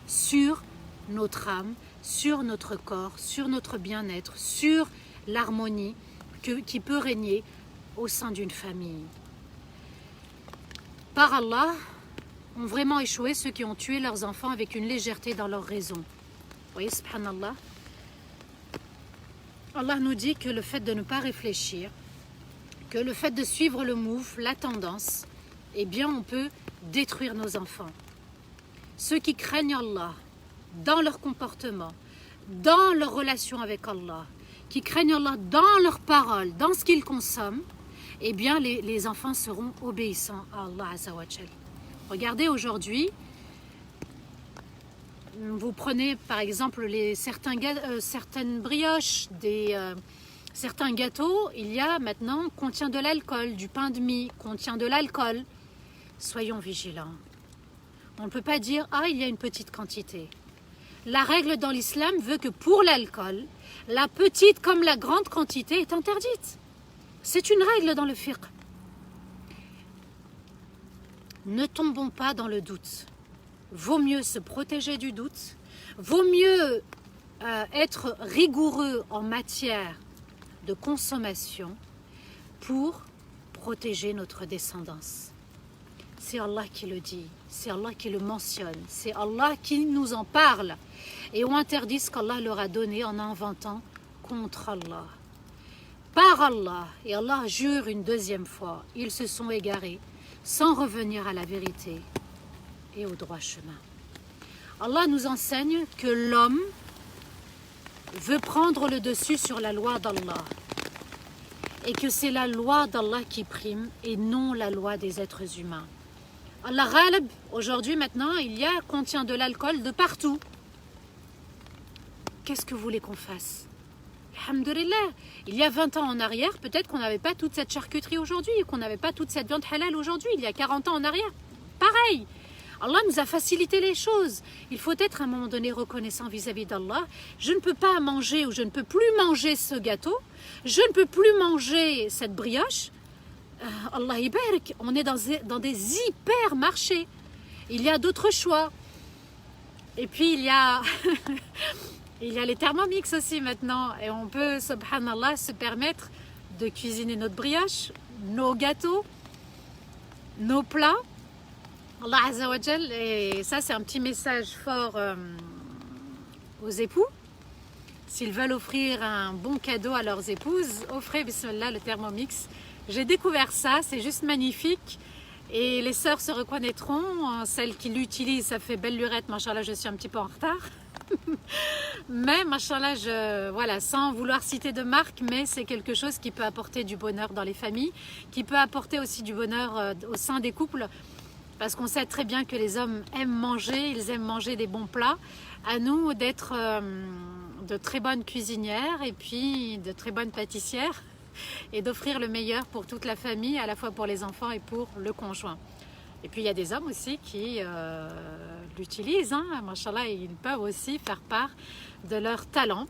sur notre âme, sur notre corps, sur notre bien-être, sur l'harmonie qui peut régner au sein d'une famille. Par Allah, ont vraiment échoué ceux qui ont tué leurs enfants avec une légèreté dans leur raison. Vous voyez, subhanallah. Allah nous dit que le fait de ne pas réfléchir, que le fait de suivre le mouvement, la tendance, eh bien on peut détruire nos enfants. Ceux qui craignent Allah dans leur comportement, dans leur relation avec Allah, qui craignent Allah dans leurs paroles, dans ce qu'ils consomment, eh bien les enfants seront obéissants à Allah Azza wa Jal. Regardez aujourd'hui, vous prenez par exemple certaines brioches, certains gâteaux, il y a maintenant contient de l'alcool, du pain de mie contient de l'alcool. Soyons vigilants. On ne peut pas dire ah il y a une petite quantité. La règle dans l'islam veut que pour l'alcool, la petite comme la grande quantité est interdite. C'est une règle dans le fiqh. Ne tombons pas dans le doute. Vaut mieux se protéger du doute. Vaut mieux être rigoureux en matière de consommation pour protéger notre descendance. C'est Allah qui le dit, c'est Allah qui le mentionne, c'est Allah qui nous en parle et on interdit ce qu'Allah leur a donné en inventant contre Allah. Par Allah, et Allah jure une deuxième fois, ils se sont égarés sans revenir à la vérité et au droit chemin. Allah nous enseigne que l'homme veut prendre le dessus sur la loi d'Allah et que c'est la loi d'Allah qui prime et non la loi des êtres humains. Allah Ghalib, aujourd'hui maintenant, contient de l'alcool de partout. Qu'est-ce que vous voulez qu'on fasse? Alhamdulillah, il y a 20 ans en arrière, peut-être qu'on n'avait pas toute cette charcuterie aujourd'hui, qu'on n'avait pas toute cette viande halal aujourd'hui, il y a 40 ans en arrière. Pareil, Allah nous a facilité les choses. Il faut être à un moment donné reconnaissant vis-à-vis d'Allah. Je ne peux pas manger ou je ne peux plus manger ce gâteau, je ne peux plus manger cette brioche. Allah Ibarak, on est dans des hypermarchés. Il y a d'autres choix. Et puis il y a les Thermomix aussi maintenant. Et on peut, subhanallah, se permettre de cuisiner notre brioche, nos gâteaux, nos plats. Allah Azza wa Jal, et ça c'est un petit message fort aux époux. S'ils veulent offrir un bon cadeau à leurs épouses, offrez, bismillah, le Thermomix. J'ai découvert ça, c'est juste magnifique. Et les sœurs se reconnaîtront, celles qui l'utilisent, ça fait belle lurette, machallah, je suis un petit peu en retard. Mais machallah, voilà, sans vouloir citer de marque, mais c'est quelque chose qui peut apporter du bonheur dans les familles, qui peut apporter aussi du bonheur au sein des couples. Parce qu'on sait très bien que les hommes aiment manger, ils aiment manger des bons plats. À nous d'être de très bonnes cuisinières et puis de très bonnes pâtissières et d'offrir le meilleur pour toute la famille, à la fois pour les enfants et pour le conjoint. Et puis il y a des hommes aussi qui l'utilisent, hein, machallah, et ils peuvent aussi faire part de leur talent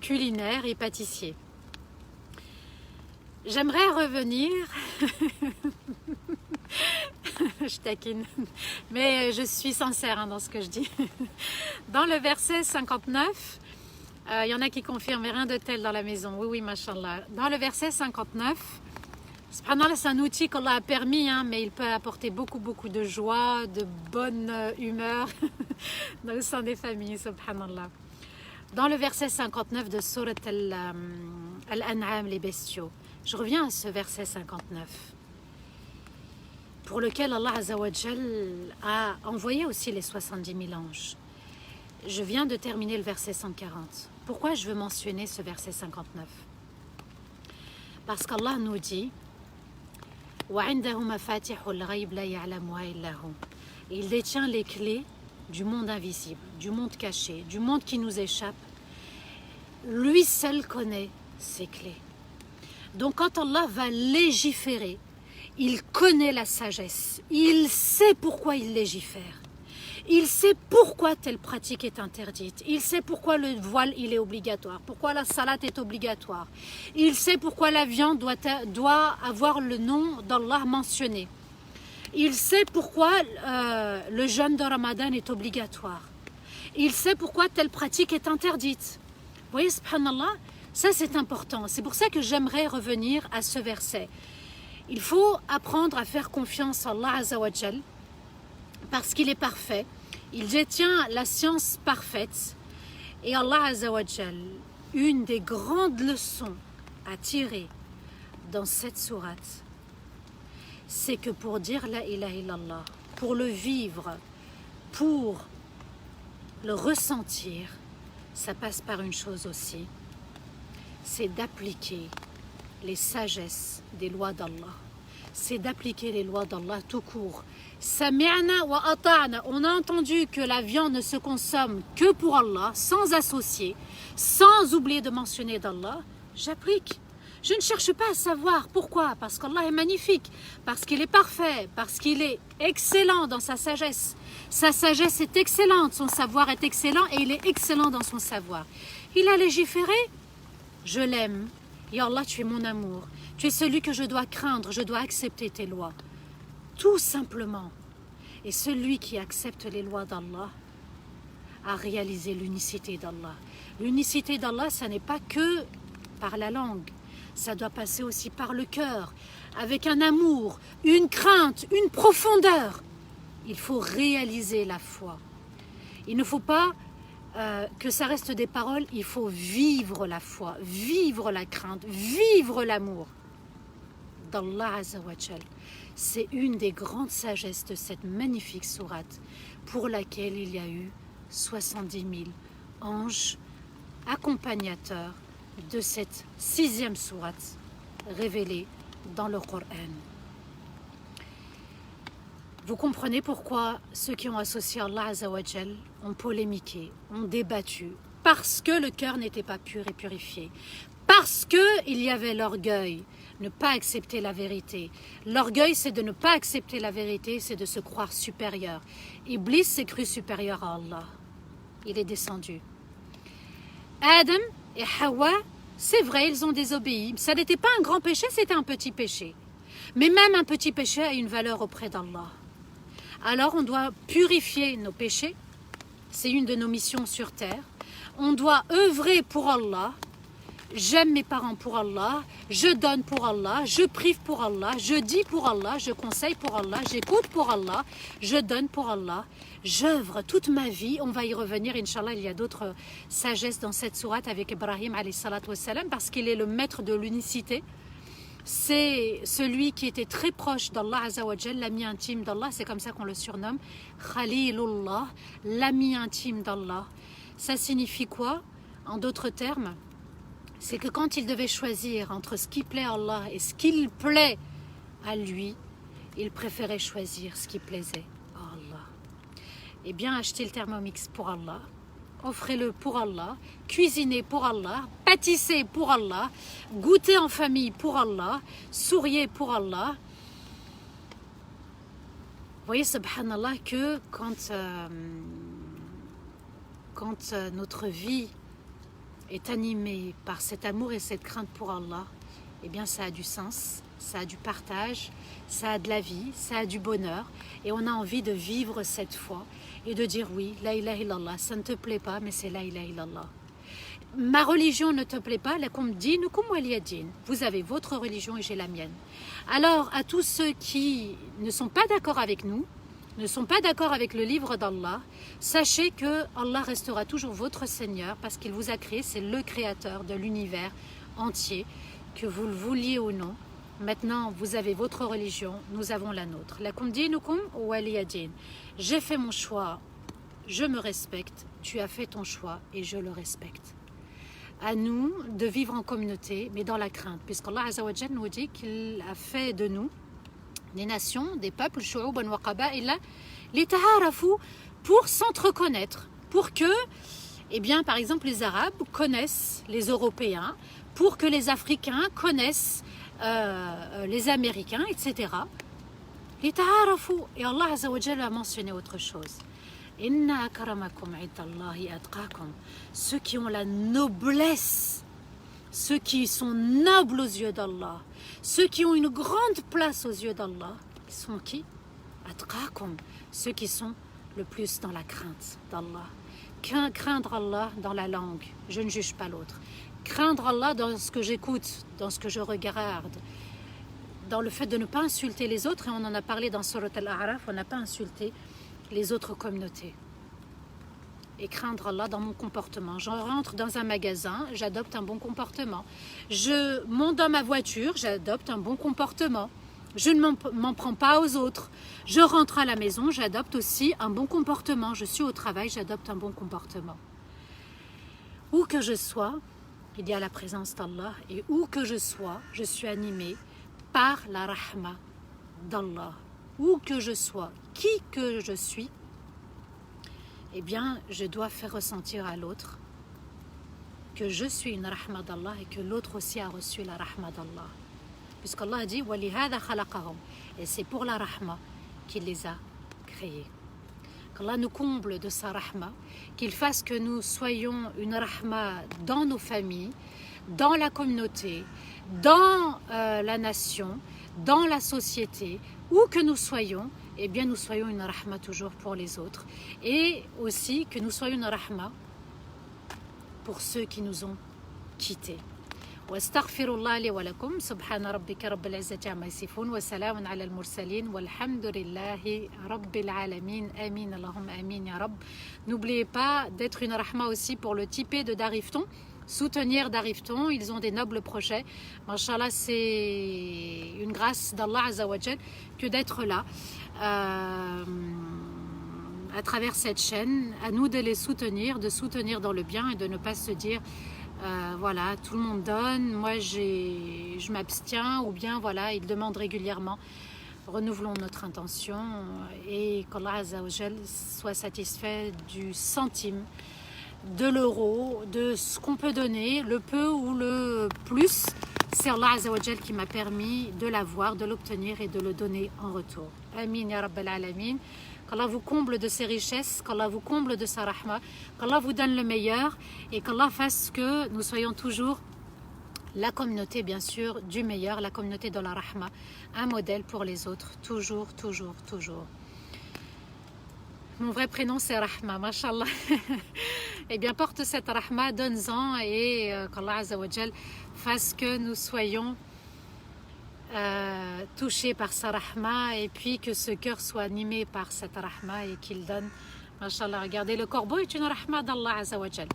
culinaire et pâtissier. J'aimerais revenir, je taquine, mais je suis sincère dans ce que je dis. Dans le verset 59, il y en a qui confirment, rien de tel dans la maison. Oui, oui, mashallah. Dans le verset 59, subhanallah, c'est un outil qu'Allah a permis, hein, mais il peut apporter beaucoup, beaucoup de joie, de bonne humeur dans le sein des familles, subhanallah. Dans le verset 59 de Surat Al-An'am, les bestiaux, je reviens à ce verset 59, pour lequel Allah Azza wa Jal a envoyé aussi les 70 000 anges. Je viens de terminer le verset 140. Pourquoi je veux mentionner ce verset 59? Parce qu'Allah nous dit il détient les clés du monde invisible, du monde caché, du monde qui nous échappe. Lui seul connaît ces clés. Donc quand Allah va légiférer, il connaît la sagesse, il sait pourquoi il légifère. Il sait pourquoi telle pratique est interdite. Il sait pourquoi le voile il est obligatoire. Pourquoi la salate est obligatoire. Il sait pourquoi la viande doit avoir le nom d'Allah mentionné. Il sait pourquoi le jeûne de Ramadan est obligatoire. Il sait pourquoi telle pratique est interdite. Vous voyez, subhanallah, ça c'est important. C'est pour ça que j'aimerais revenir à ce verset. Il faut apprendre à faire confiance à Allah Azza wa Jal parce qu'il est parfait. Il détient la science parfaite. Et Allah Azza wa Jal, une des grandes leçons à tirer dans cette sourate, c'est que pour dire la ilaha illallah, pour le vivre, pour le ressentir, ça passe par une chose aussi, c'est d'appliquer les sagesses des lois d'Allah. C'est d'appliquer les lois d'Allah tout court. Sami'na wa ata'na. On a entendu que la viande ne se consomme que pour Allah, sans associer, sans oublier de mentionner d'Allah. J'applique. Je ne cherche pas à savoir pourquoi, parce qu'Allah est magnifique, parce qu'il est parfait, parce qu'il est excellent dans sa sagesse. Sa sagesse est excellente, son savoir est excellent et il est excellent dans son savoir. Il a légiféré, je l'aime. Ya Allah, tu es mon amour. Tu es celui que je dois craindre, je dois accepter tes lois. Tout simplement. Et celui qui accepte les lois d'Allah a réalisé l'unicité d'Allah. L'unicité d'Allah, ça n'est pas que par la langue. Ça doit passer aussi par le cœur, avec un amour, une crainte, une profondeur. Il faut réaliser la foi. Il ne faut pas que ça reste des paroles, il faut vivre la foi, vivre la crainte, vivre l'amour d'Allah Azza wa Jal. C'est une des grandes sagesses de cette magnifique sourate pour laquelle il y a eu 70 000 anges accompagnateurs de cette 6e sourate révélée dans le Coran. Vous comprenez pourquoi ceux qui ont associé Allah Azza wa Jal ont polémiqué, ont débattu, parce que le cœur n'était pas pur et purifié, parce qu'il y avait l'orgueil, ne pas accepter la vérité. L'orgueil, c'est de ne pas accepter la vérité, c'est de se croire supérieur. Iblis s'est cru supérieur à Allah. Il est descendu. Adam et Hawa, c'est vrai, ils ont désobéi. Ça n'était pas un grand péché, c'était un petit péché. Mais même un petit péché a une valeur auprès d'Allah. Alors on doit purifier nos péchés. C'est une de nos missions sur terre. On doit œuvrer pour Allah. J'aime mes parents pour Allah, je donne pour Allah, je prive pour Allah, je dis pour Allah, je conseille pour Allah, j'écoute pour Allah, je donne pour Allah. J'œuvre toute ma vie, on va y revenir, Inch'Allah, il y a d'autres sagesses dans cette sourate avec Ibrahim alayhi salatu wassalam, parce qu'il est le maître de l'unicité. C'est celui qui était très proche d'Allah Azza wa Jal, l'ami intime d'Allah, c'est comme ça qu'on le surnomme, Khalilullah, l'ami intime d'Allah. Ça signifie quoi? En d'autres termes, c'est que quand il devait choisir entre ce qui plaît à Allah et ce qui plaît à lui, il préférait choisir ce qui plaisait à Allah. Eh bien, achetez le Thermomix pour Allah, offrez-le pour Allah, cuisinez pour Allah, pâtissez pour Allah, goûtez en famille pour Allah, souriez pour Allah. Vous voyez, subhanallah, que quand notre vie est animé par cet amour et cette crainte pour Allah, eh bien ça a du sens, ça a du partage, ça a de la vie, ça a du bonheur, et on a envie de vivre cette foi et de dire oui, la ilaha illallah, ça ne te plaît pas, mais c'est la ilaha illallah. Ma religion ne te plaît pas, lakum dinukum waliya din. Vous avez votre religion et j'ai la mienne. Alors à tous ceux qui ne sont pas d'accord avec nous, ne sont pas d'accord avec le livre d'Allah, sachez que Allah restera toujours votre Seigneur parce qu'il vous a créé, c'est le créateur de l'univers entier, que vous le vouliez ou non. Maintenant, vous avez votre religion, nous avons la nôtre. Lakum dinukum waliya din. J'ai fait mon choix, je me respecte, tu as fait ton choix et je le respecte. À nous de vivre en communauté, mais dans la crainte, puisqu'Allah Azza wa Jal nous dit qu'il a fait de nous des nations, des peuples, shu'uban wa qaba'ila, li ta'arafu, pour s'entreconnaître, pour que, eh bien, par exemple, les Arabes connaissent les Européens, pour que les Africains connaissent les Américains, etc. Li ta'arafu. Et Allah Azza wa Jalla a mentionné autre chose. Inna akramakum indallahi atqakum. Ceux qui ont la noblesse, ceux qui sont nobles aux yeux d'Allah, ceux qui ont une grande place aux yeux d'Allah, ils sont qui? Atqakum, ceux qui sont le plus dans la crainte d'Allah. Craindre Allah dans la langue, je ne juge pas l'autre. Craindre Allah dans ce que j'écoute, dans ce que je regarde, dans le fait de ne pas insulter les autres, et on en a parlé dans Surat Al-A'raf, on n'a pas insulté les autres communautés. Et craindre Allah dans mon comportement. Je rentre dans un magasin, j'adopte un bon comportement. Je monte dans ma voiture, j'adopte un bon comportement. je ne m'en prends pas aux autres. Je rentre à la maison, j'adopte aussi un bon comportement. Je suis au travail, j'adopte un bon comportement. Où que je sois, il y a la présence d'Allah. Et où que je sois, je suis animée par la rahma d'Allah. Où que je sois, qui que je suis, eh bien, je dois faire ressentir à l'autre que je suis une rahma d'Allah et que l'autre aussi a reçu la rahma d'Allah. Puisqu'Allah a dit وَلِهَذَا خَلَقَهُمْ. Et c'est pour la rahma qu'il les a créés. Qu'Allah nous comble de sa rahma, qu'il fasse que nous soyons une rahma dans nos familles, dans la communauté, dans la nation, dans la société, où que nous soyons, eh bien nous soyons une rahma toujours pour les autres. Et aussi que nous soyons une rahma pour ceux qui nous ont quittés. واستغفر الله لي ولكم سبحان ربك رب العزة عما يصفون وسلام على المرسلين والحمد لله رب العالمين آمين اللهم آمين يا رب. N'oubliez pas d'être une rahma aussi pour le Tipeee de Darifton, soutenir Darifton, ils ont des nobles projets. Machallah, c'est une grâce d'Allah Azza wa Jal que d'être là à travers cette chaîne, à nous de les soutenir, de soutenir dans le bien et de ne pas se dire voilà, tout le monde donne, moi je m'abstiens, ou bien voilà, ils demandent régulièrement. Renouvelons notre intention et qu'Allah Azza wa Jal soit satisfait du centime, de l'euro, de ce qu'on peut donner, le peu ou le plus. C'est Allah Azza wa Jal qui m'a permis de l'avoir, de l'obtenir et de le donner en retour. Amin ya Rabbal Alamin. Qu'Allah vous comble de ses richesses, qu'Allah vous comble de sa rahma, qu'Allah vous donne le meilleur et qu'Allah fasse que nous soyons toujours la communauté, bien sûr, du meilleur, la communauté de la rahma, un modèle pour les autres, toujours, toujours, toujours. Mon vrai prénom c'est Rahma, mashallah. Eh bien, porte cette rahma, donne-en et qu'Allah Azza wa Jal fasse que nous soyons touché par sa rahma et puis que ce cœur soit animé par cette rahma et qu'il donne. Mashallah, regardez, le corbeau est une rahma d'Allah Azza wa Jal.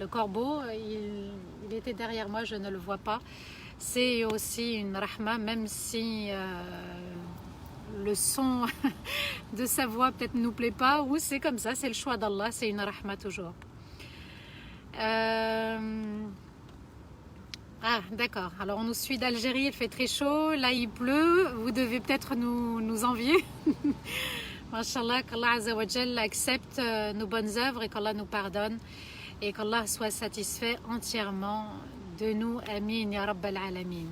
Le corbeau, il était derrière moi, je ne le vois pas. C'est aussi une rahma, même si le son de sa voix peut-être ne nous plaît pas, ou c'est comme ça, c'est le choix d'Allah, c'est une rahma toujours. Ah, d'accord. Alors, on nous suit d'Algérie, il fait très chaud. Là, il pleut. Vous devez peut-être nous envier. Mashallah, qu'Allah Azza wa Jal accepte nos bonnes œuvres et qu'Allah nous pardonne et qu'Allah soit satisfait entièrement de nous. Amin ya Rabbal Alamin.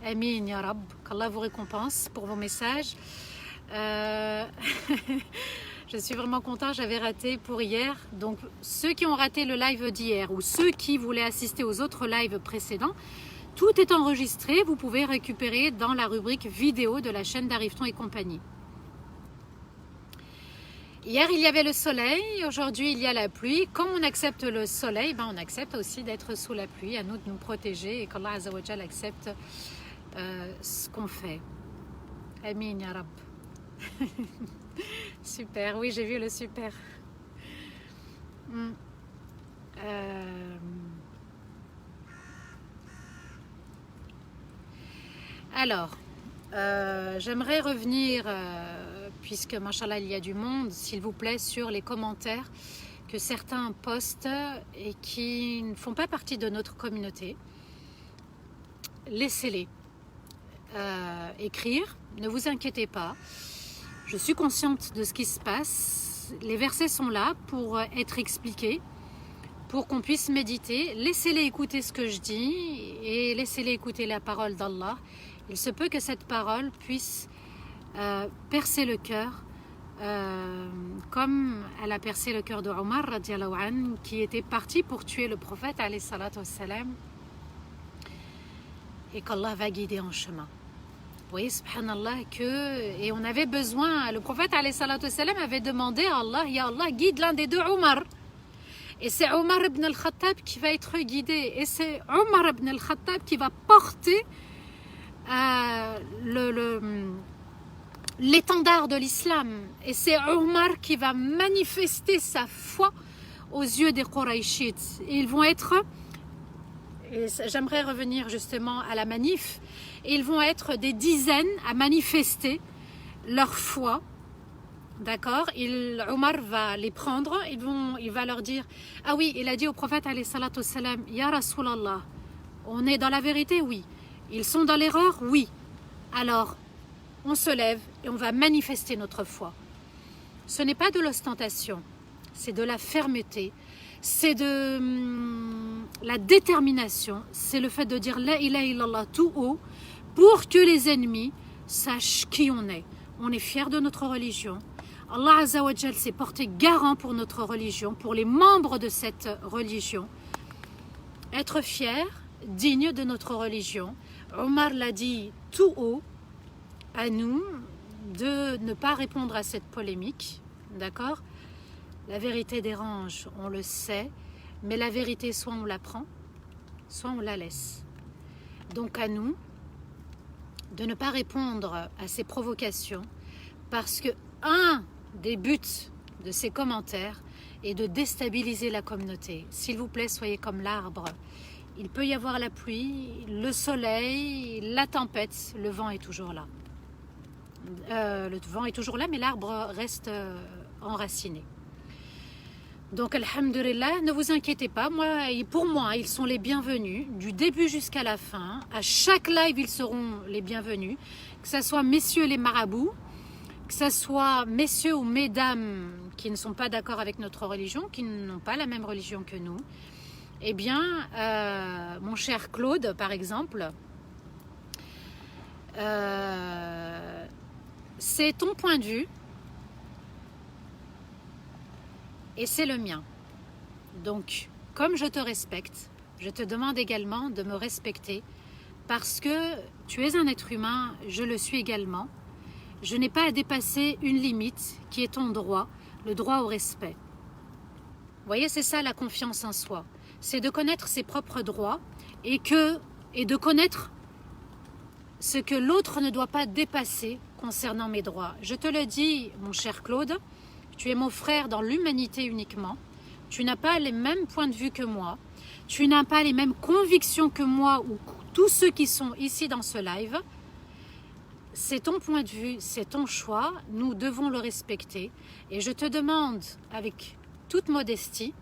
Amin ya Rabb. Qu'Allah vous récompense pour vos messages. Je suis vraiment contente, j'avais raté pour hier. Donc ceux qui ont raté le live d'hier ou ceux qui voulaient assister aux autres lives précédents, tout est enregistré. Vous pouvez récupérer dans la rubrique vidéo de la chaîne Darifton et compagnie. Hier, il y avait le soleil. Aujourd'hui, il y a la pluie. Quand on accepte le soleil, on accepte aussi d'être sous la pluie. À nous de nous protéger et qu'Allah Azza wa Jal accepte ce qu'on fait. Amin ya Rab. Super, oui, j'ai vu le super. Alors, j'aimerais revenir, puisque, machallah, il y a du monde, s'il vous plaît, sur les commentaires que certains postent et qui ne font pas partie de notre communauté. Laissez-les écrire, ne vous inquiétez pas. Je suis consciente de ce qui se passe. Les versets sont là pour être expliqués, pour qu'on puisse méditer. Laissez-les écouter ce que je dis et laissez-les écouter la parole d'Allah. Il se peut que cette parole puisse percer le cœur, comme elle a percé le cœur de Omar, radiallahu anhu, qui était parti pour tuer le prophète, alayhi salatu wassalam, et qu'Allah va guider en chemin. Vous voyez, subhanallah, et on avait besoin, le prophète alayhi salatu wassalam avait demandé à Allah, ya Allah, guide l'un des deux Omar. Et c'est Omar ibn al-Khattab qui va être guidé. Et c'est Omar ibn al-Khattab qui va porter l'étendard de l'islam. Et c'est Omar qui va manifester sa foi aux yeux des Qurayshites. Et ils vont être Et j'aimerais revenir justement à la manif. Et ils vont être des dizaines à manifester leur foi. D'accord? Omar va les prendre. Il va leur dire, ah oui, il a dit au prophète alayhi salatu wassalam, Ya Rasulallah, on est dans la vérité? Oui. Ils sont dans l'erreur? Oui. Alors, on se lève et on va manifester notre foi. Ce n'est pas de l'ostentation, c'est de la fermeté, c'est de la détermination, c'est le fait de dire La ilaha illallah tout haut pour que les ennemis sachent qui on est. On est fiers de notre religion. Allah Azza wa Jal s'est porté garant pour notre religion, pour les membres de cette religion. Être fier, digne de notre religion. Omar l'a dit tout haut, à nous de ne pas répondre à cette polémique, d'accord? La vérité dérange, on le sait, mais la vérité, soit on la prend, soit on la laisse. Donc à nous de ne pas répondre à ces provocations, parce que un des buts de ces commentaires est de déstabiliser la communauté. S'il vous plaît, soyez comme l'arbre. Il peut y avoir la pluie, le soleil, la tempête, le vent est toujours là. Le vent est toujours là, mais l'arbre reste enraciné. Donc, alhamdulillah, ne vous inquiétez pas. Pour moi, ils sont les bienvenus, du début jusqu'à la fin. À chaque live, ils seront les bienvenus. Que ce soit messieurs les marabouts, que ce soit messieurs ou mesdames qui ne sont pas d'accord avec notre religion, qui n'ont pas la même religion que nous. Eh bien, mon cher Claude, par exemple, c'est ton point de vue et c'est le mien. Donc, comme je te respecte, je te demande également de me respecter parce que tu es un être humain, je le suis également. Je n'ai pas à dépasser une limite qui est ton droit, le droit au respect. Vous voyez, c'est ça la confiance en soi. C'est de connaître ses propres droits et de connaître ce que l'autre ne doit pas dépasser concernant mes droits. Je te le dis, mon cher Claude, tu es mon frère dans l'humanité uniquement. Tu n'as pas les mêmes points de vue que moi. Tu n'as pas les mêmes convictions que moi ou tous ceux qui sont ici dans ce live. C'est ton point de vue, c'est ton choix. Nous devons le respecter. Et je te demande, avec toute modestie,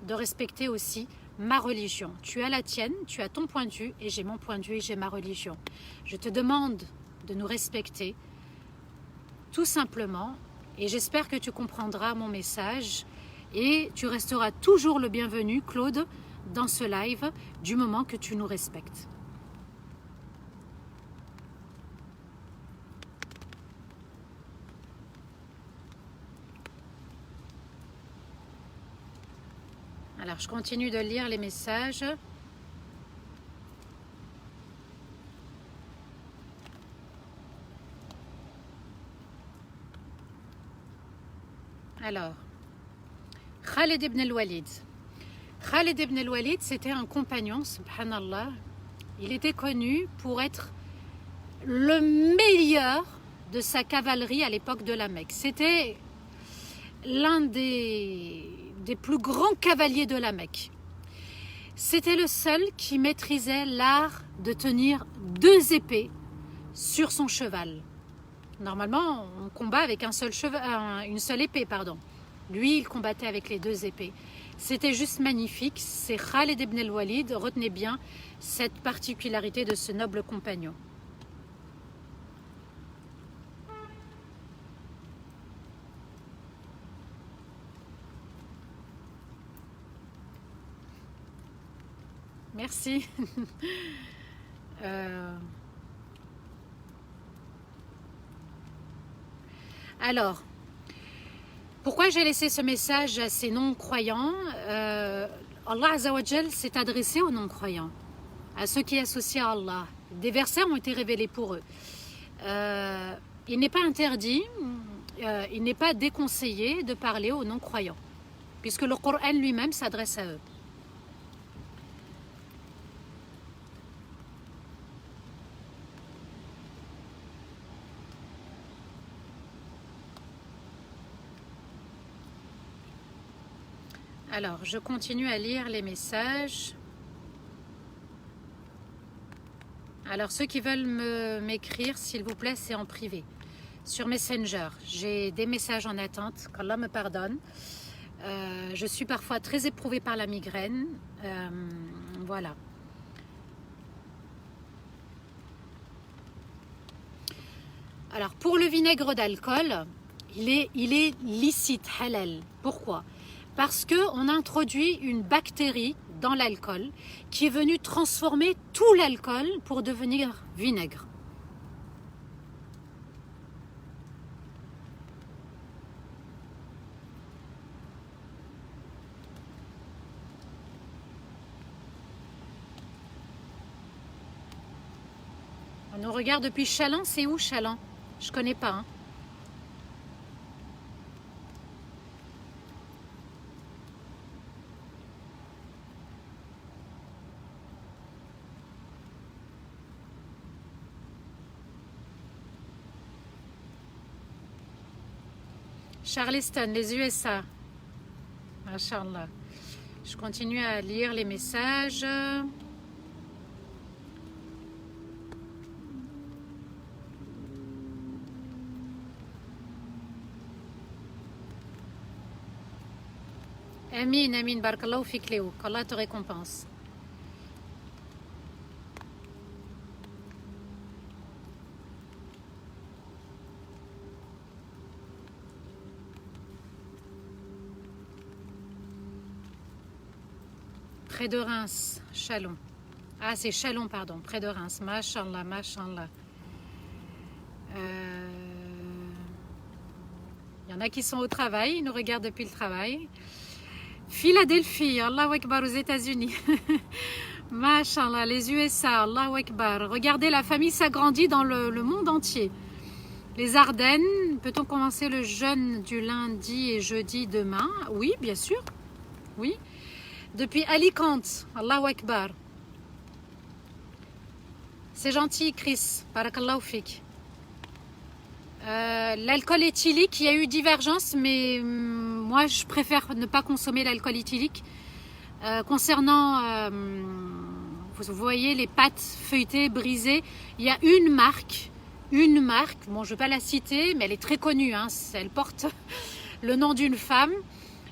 de respecter aussi ma religion. Tu as la tienne, tu as ton point de vue et j'ai mon point de vue et j'ai ma religion. Je te demande de nous respecter tout simplement et j'espère que tu comprendras mon message et tu resteras toujours le bienvenu, Claude, dans ce live du moment que tu nous respectes. Alors, je continue de lire les messages. Alors, Khalid ibn al-Walid. Khalid ibn al-Walid, c'était un compagnon, subhanallah. Il était connu pour être le meilleur de sa cavalerie à l'époque de la Mecque. C'était l'un des plus grands cavaliers de la Mecque. C'était le seul qui maîtrisait l'art de tenir 2 épées sur son cheval. Normalement, on combat avec une seule épée, pardon. Lui, il combattait avec les 2 épées. C'était juste magnifique. C'est Khalid ibn al-Walid. Retenez bien cette particularité de ce noble compagnon. Merci. Alors, pourquoi j'ai laissé ce message à ces non-croyants? Allah Azza wa Jal s'est adressé aux non-croyants, à ceux qui associent à Allah. Des versets ont été révélés pour eux. Il n'est pas interdit, il n'est pas déconseillé de parler aux non-croyants, puisque le Coran lui-même s'adresse à eux. Alors, je continue à lire les messages. Alors ceux qui veulent m'écrire, s'il vous plaît, c'est en privé. Sur Messenger, j'ai des messages en attente, qu'Allah me pardonne. Je suis parfois très éprouvée par la migraine. Voilà. Alors pour le vinaigre d'alcool, il est licite, halal. Pourquoi? Parce qu'on a introduit une bactérie dans l'alcool qui est venue transformer tout l'alcool pour devenir vinaigre. On nous regarde depuis Chaland, c'est où Chaland? Je connais pas. Hein. Charleston, les USA. Machallah. Je continue à lire les messages. Amin, Amin, barakallahu fik Léo, qu'Allah te récompense. Près de Reims, Chalon. Ah, c'est Chalon, pardon, près de Reims. Machallah, machallah. Il y en a qui sont au travail, ils nous regardent depuis le travail. Philadelphie, Allahu Akbar aux États-Unis. Machallah, les USA, Allahu Akbar. Regardez, la famille s'agrandit dans le monde entier. Les Ardennes, peut-on commencer le jeûne du lundi et jeudi demain? Oui, bien sûr. Oui. Depuis Alicante, Allahu Akbar. C'est gentil, Chris. Barakallahu fik. L'alcool éthylique, il y a eu divergence, mais moi je préfère ne pas consommer l'alcool éthylique. Concernant, vous voyez les pâtes feuilletées, brisées, il y a une marque, bon je ne vais pas la citer, mais elle est très connue, hein, elle porte le nom d'une femme.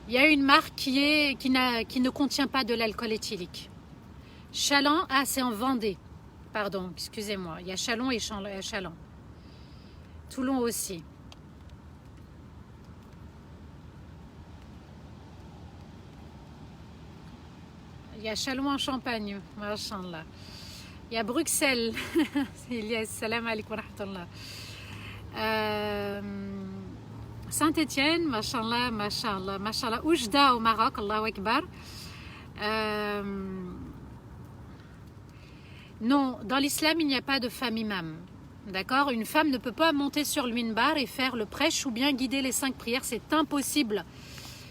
Il y a une marque qui ne contient pas de l'alcool éthylique. Chaland, ah c'est en Vendée, pardon, excusez-moi, il y a Chalon et Chaland. Toulon aussi. Il y a Châlons en Champagne, machallah. Il y a Bruxelles. Il y a salam alaikum wa rahmatullah. Saint-Étienne, machallah, machallah, machallah. Oujda au Maroc, Allahu Akbar. Non, dans l'islam, il n'y a pas de femme imam. D'accord? Une femme ne peut pas monter sur le minbar et faire le prêche ou bien guider les 5 prières. C'est impossible.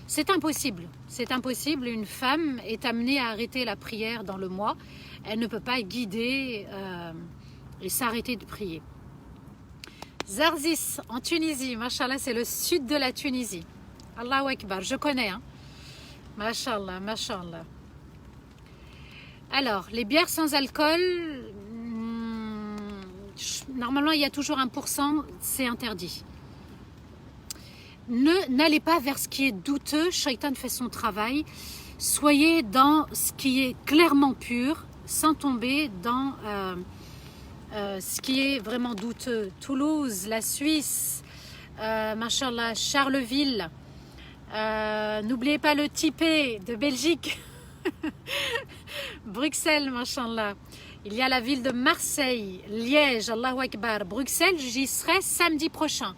C'est impossible. C'est impossible. Une femme est amenée à arrêter la prière dans le mois. Elle ne peut pas guider et s'arrêter de prier. Zarzis, en Tunisie. Machallah, c'est le sud de la Tunisie. Allahu Akbar. Je connais. Hein? Machallah, machallah. Alors, les bières sans alcool... Normalement, il y a toujours 1%, c'est interdit. N'allez pas vers ce qui est douteux, Shaitan fait son travail. Soyez dans ce qui est clairement pur, sans tomber dans ce qui est vraiment douteux. Toulouse, la Suisse, machallah, Charleville. N'oubliez pas le Tipé de Belgique. Bruxelles, machallah. Il y a la ville de Marseille, Liège, Allahu Akbar, Bruxelles, j'y serai samedi prochain.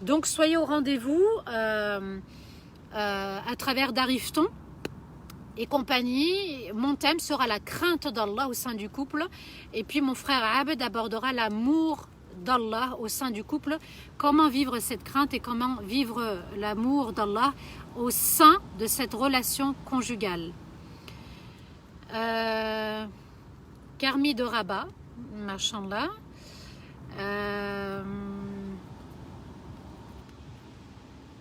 Donc soyez au rendez-vous à travers Darifton et compagnie. Mon thème sera la crainte d'Allah au sein du couple. Et puis mon frère Abed abordera l'amour d'Allah au sein du couple. Comment vivre cette crainte et comment vivre l'amour d'Allah au sein de cette relation conjugale. Carmi de Rabat, machallah.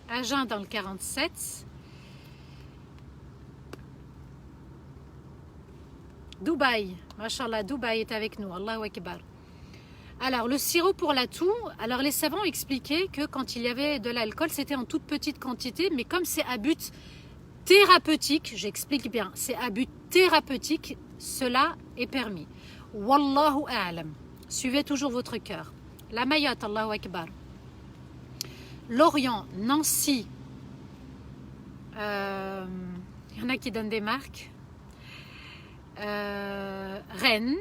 Agen dans le 47. Dubaï, machallah, Dubaï est avec nous, Allahu Akbar. Alors, le sirop pour la toux, alors les savants expliquaient que quand il y avait de l'alcool, c'était en toute petite quantité, mais comme c'est à but thérapeutique, j'explique bien, c'est à but thérapeutique, cela est permis. Wallahu a'lam. Suivez toujours votre cœur. La Mayotte, Allahu Akbar. Lorient, Nancy, il y en a qui donnent des marques. Rennes,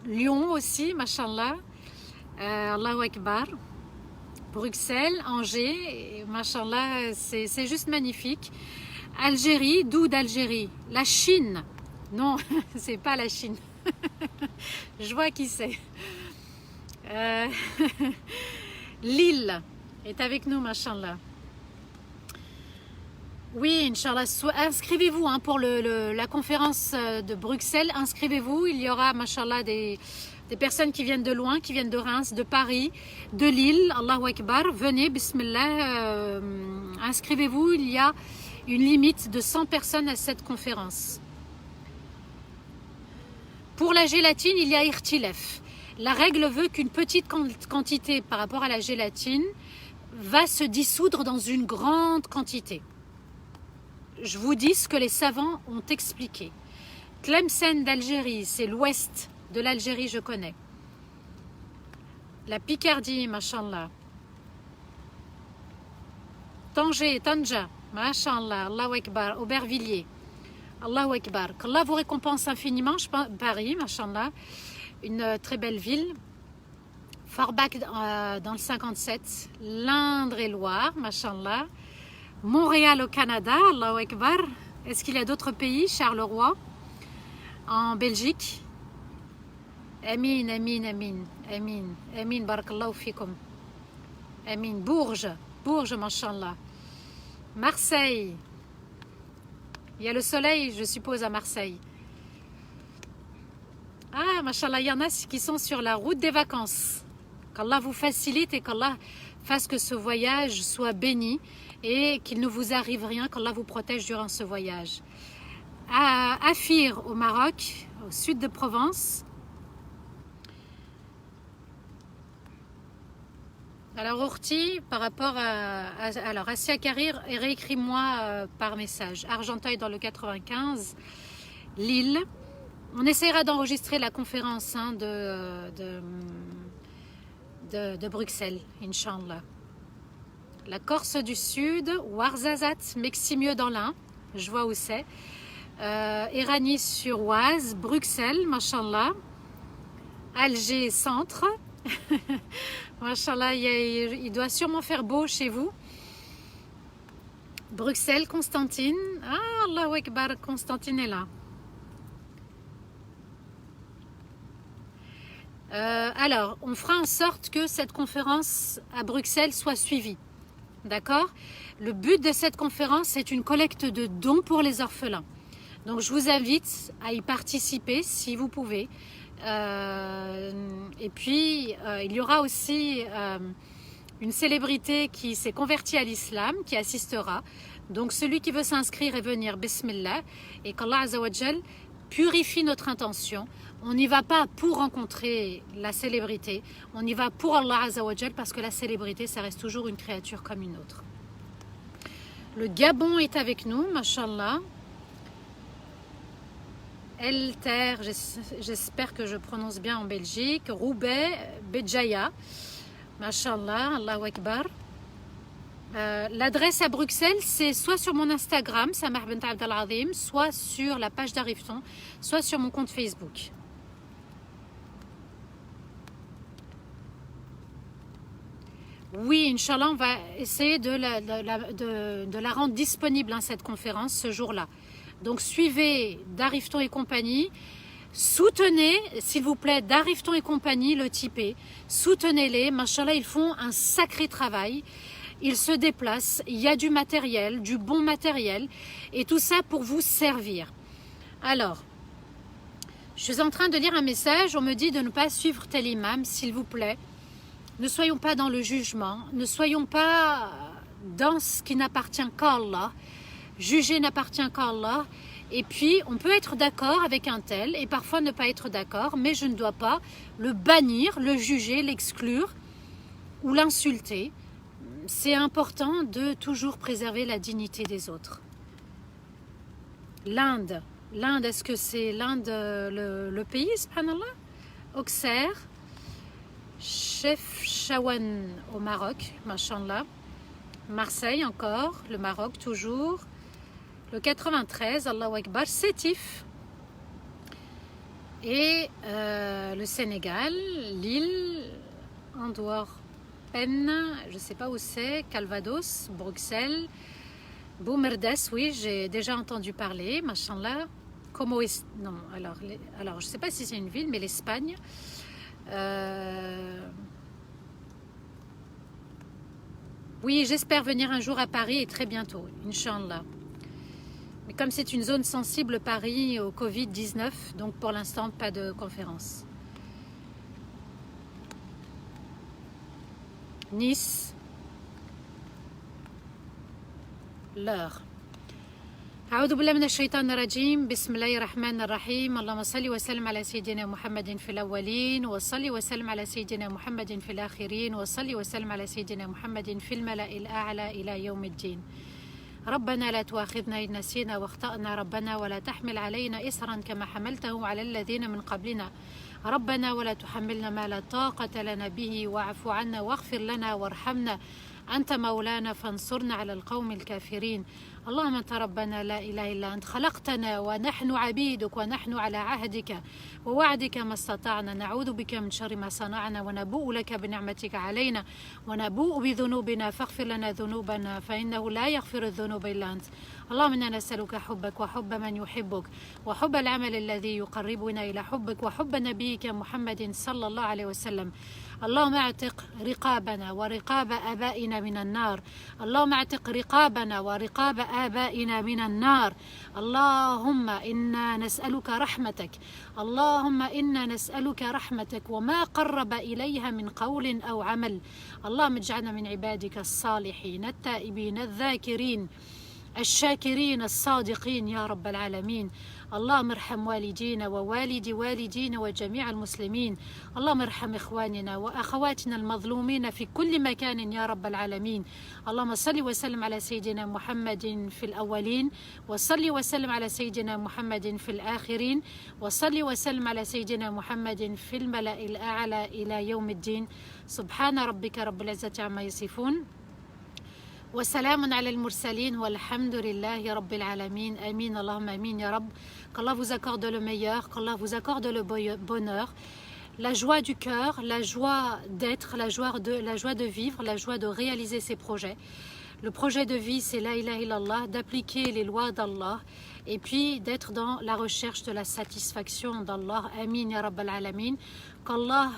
Lyon aussi, mashallah. Allahu Akbar. Bruxelles, Angers, mashallah, c'est juste magnifique. Algérie, d'où d'Algérie? La Chine. Non, c'est pas la Chine. Je vois qui c'est. Lille est avec nous, mashallah. Oui, Inch'Allah, inscrivez-vous pour la conférence de Bruxelles, inscrivez-vous, il y aura, mashallah, des personnes qui viennent de loin, qui viennent de Reims, de Paris, de Lille, Allahu Akbar, venez, bismillah, inscrivez-vous, il y a une limite de 100 personnes à cette conférence. Pour la gélatine, il y a irtilef. La règle veut qu'une petite quantité par rapport à la gélatine va se dissoudre dans une grande quantité. Je vous dis ce que les savants ont expliqué. Tlemcen d'Algérie, c'est l'ouest de l'Algérie, je connais. La Picardie, mashallah. Tanger, Tanja, mashallah, Allahu Akbar, Aubervilliers, Allahu Akbar. Qu'Allah vous récompense infiniment. Paris, mashallah, une très belle ville. Forbach dans le 57, l'Indre-et-Loire, mashallah. Montréal au Canada, Allahu Akbar. Est-ce qu'il y a d'autres pays? Charleroi, en Belgique. Amin, amin, amin, amin, amin, barakallahu fikum. Amin, Bourges, mashallah. Marseille. Il y a le soleil, je suppose, à Marseille. Ah, mashallah, il y en a qui sont sur la route des vacances. Qu'Allah vous facilite et qu'Allah fasse que ce voyage soit béni et qu'il ne vous arrive rien, qu'Allah vous protège durant ce voyage. À Afir, au Maroc, au sud de Provence. Alors Orti, par rapport alors Assia Karir, réécris-moi par message. Argenteuil dans le 95, Lille. On essaiera d'enregistrer la conférence de Bruxelles, Inch'Allah. La Corse du Sud, Ouarzazate, Meximieux dans l'Ain, je vois où c'est. Éragny-sur-Oise, Bruxelles, mashallah. Alger Centre. Mashallah, il doit sûrement faire beau chez vous. Bruxelles, Constantine. Ah, Allahu Akbar, Constantine est là. Alors, on fera en sorte que cette conférence à Bruxelles soit suivie. D'accord? Le but de cette conférence, c'est une collecte de dons pour les orphelins. Donc, je vous invite à y participer si vous pouvez. Et puis, il y aura aussi une célébrité qui s'est convertie à l'islam, qui assistera. Donc, celui qui veut s'inscrire et venir, bismillah, et qu'Allah Azza wa Jal purifie notre intention. On n'y va pas pour rencontrer la célébrité, on y va pour Allah Azza wa Jal parce que la célébrité, ça reste toujours une créature comme une autre. Le Gabon est avec nous, mashallah. Elter, j'espère que je prononce bien en Belgique. Roubaix, Béjaïa, mashallah, Allahu Akbar. L'adresse à Bruxelles, c'est soit sur mon Instagram, Samah Bint Abdel Azim, soit sur la page d'Arifton, soit sur mon compte Facebook. Oui, Inch'Allah, on va essayer de la rendre disponible, cette conférence, ce jour-là. Donc, suivez Darifton et compagnie. Soutenez, s'il vous plaît, Darifton et compagnie, le Tipeee. Soutenez-les. Machallah, ils font un sacré travail. Ils se déplacent. Il y a du matériel, du bon matériel. Et tout ça pour vous servir. Alors, je suis en train de lire un message. On me dit de ne pas suivre tel imam, s'il vous plaît. Ne soyons pas dans le jugement. Ne soyons pas dans ce qui n'appartient qu'à Allah. Juger n'appartient qu'à Allah. Et puis, on peut être d'accord avec un tel et parfois ne pas être d'accord, mais je ne dois pas le bannir, le juger, l'exclure ou l'insulter. C'est important de toujours préserver la dignité des autres. L'Inde, est-ce que c'est l'Inde le pays, subhanallah? Auxerre, Chefchaouen au Maroc, machallah. Marseille encore, le Maroc toujours. Le 93, Allahu Akbar, Sétif. Et le Sénégal, Lille, Andorre, Penn, je ne sais pas où c'est, Calvados, Bruxelles, Boumerdès, oui, j'ai déjà entendu parler, machallah. Como est... Non, alors je ne sais pas si c'est une ville, mais l'Espagne. Oui, j'espère venir un jour à Paris et très bientôt, Inch'Allah. Mais comme c'est une zone sensible, Paris, au Covid-19, donc pour l'instant, pas de conférence. Nice, l'heure. أعوذ بالله من الشيطان الرجيم بسم الله الرحمن الرحيم اللهم صل وسلم على سيدنا محمد في الأولين وصل وسلم على سيدنا محمد في الآخرين وصل وسلم على سيدنا محمد في الملأ الأعلى إلى يوم الدين ربنا لا تؤاخذنا إن نسينا واخطأنا ربنا ولا تحمل علينا إصرا كما حملته على الذين من قبلنا ربنا ولا تحملنا ما لا طاقة لنا به واعف عنا واغفر لنا وارحمنا أنت مولانا فانصرنا على القوم الكافرين اللهم أنت ربنا لا إله إلا أنت خلقتنا ونحن عبيدك ونحن على عهدك ووعدك ما استطعنا نعوذ بك من شر ما صنعنا ونبوء لك بنعمتك علينا ونبوء بذنوبنا فاغفر لنا ذنوبنا فإنه لا يغفر الذنوب إلا أنت اللهم إنا نسألك حبك وحب من يحبك وحب العمل الذي يقربنا إلى حبك وحب نبيك محمد صلى الله عليه وسلم اللهم اعتق رقابنا ورقاب آبائنا من النار اللهم اعتق رقابنا ورقاب آبائنا من النار اللهم إنا نسألك رحمتك اللهم إنا نسألك رحمتك وما قرب إليها من قول أو عمل اللهم اجعلنا من عبادك الصالحين التائبين الذاكرين الشاكرين الصادقين يا رب العالمين اللهم ارحم والدينا ووالدي والدينا وجميع المسلمين اللهم ارحم إخواننا وأخواتنا المظلومين في كل مكان يا رب العالمين اللهم صل وسلم على سيدنا محمد في الأولين وصل وسلم على سيدنا محمد في الآخرين وصل وسلم على سيدنا محمد في الملأ الأعلى إلى يوم الدين سبحان ربك رب العزة عما يصفون وسلام على المرسلين والحمد لله رب العالمين آمين اللهم آمين يا رب qu'Allah vous accorde le meilleur qu'Allah vous accorde le bonheur la joie du cœur la joie d'être la joie de vivre la joie de réaliser ses projets le projet de vie c'est la ilaha illallah d'appliquer les lois d'Allah et puis d'être dans la recherche de la satisfaction d'Allah Amin ya Rabbal Alamin qu'Allah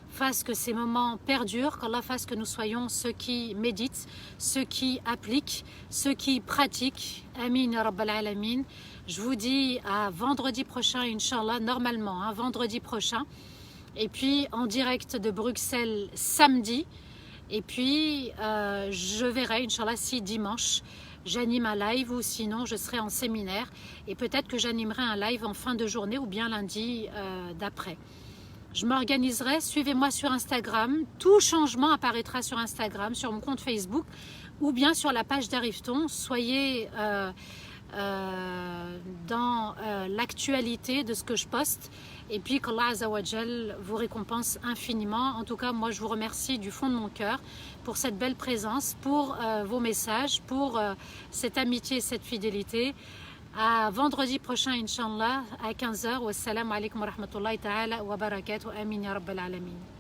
fasse que ces moments perdurent, qu'Allah fasse que nous soyons ceux qui méditent, ceux qui appliquent, ceux qui pratiquent. Amin ya Rabbal Alamin. Je vous dis à vendredi prochain, Inch'Allah, normalement, hein, vendredi prochain. Et puis en direct de Bruxelles samedi. Et puis je verrai, Inch'Allah, si dimanche j'anime un live ou sinon je serai en séminaire. Et peut-être que j'animerai un live en fin de journée ou bien lundi d'après. Je m'organiserai, suivez-moi sur Instagram, tout changement apparaîtra sur Instagram, sur mon compte Facebook ou bien sur la page d'Arifton. Soyez dans l'actualité de ce que je poste et puis qu'Allah Azza wa Jal vous récompense infiniment. En tout cas, moi je vous remercie du fond de mon cœur pour cette belle présence, pour vos messages, pour cette amitié et cette fidélité. À vendredi prochain, Inch'Allah, à 15h. Wassalamu alaikum wa rahmatullahi ta'ala wa barakatuh. Amin ya Rabbal Alamin.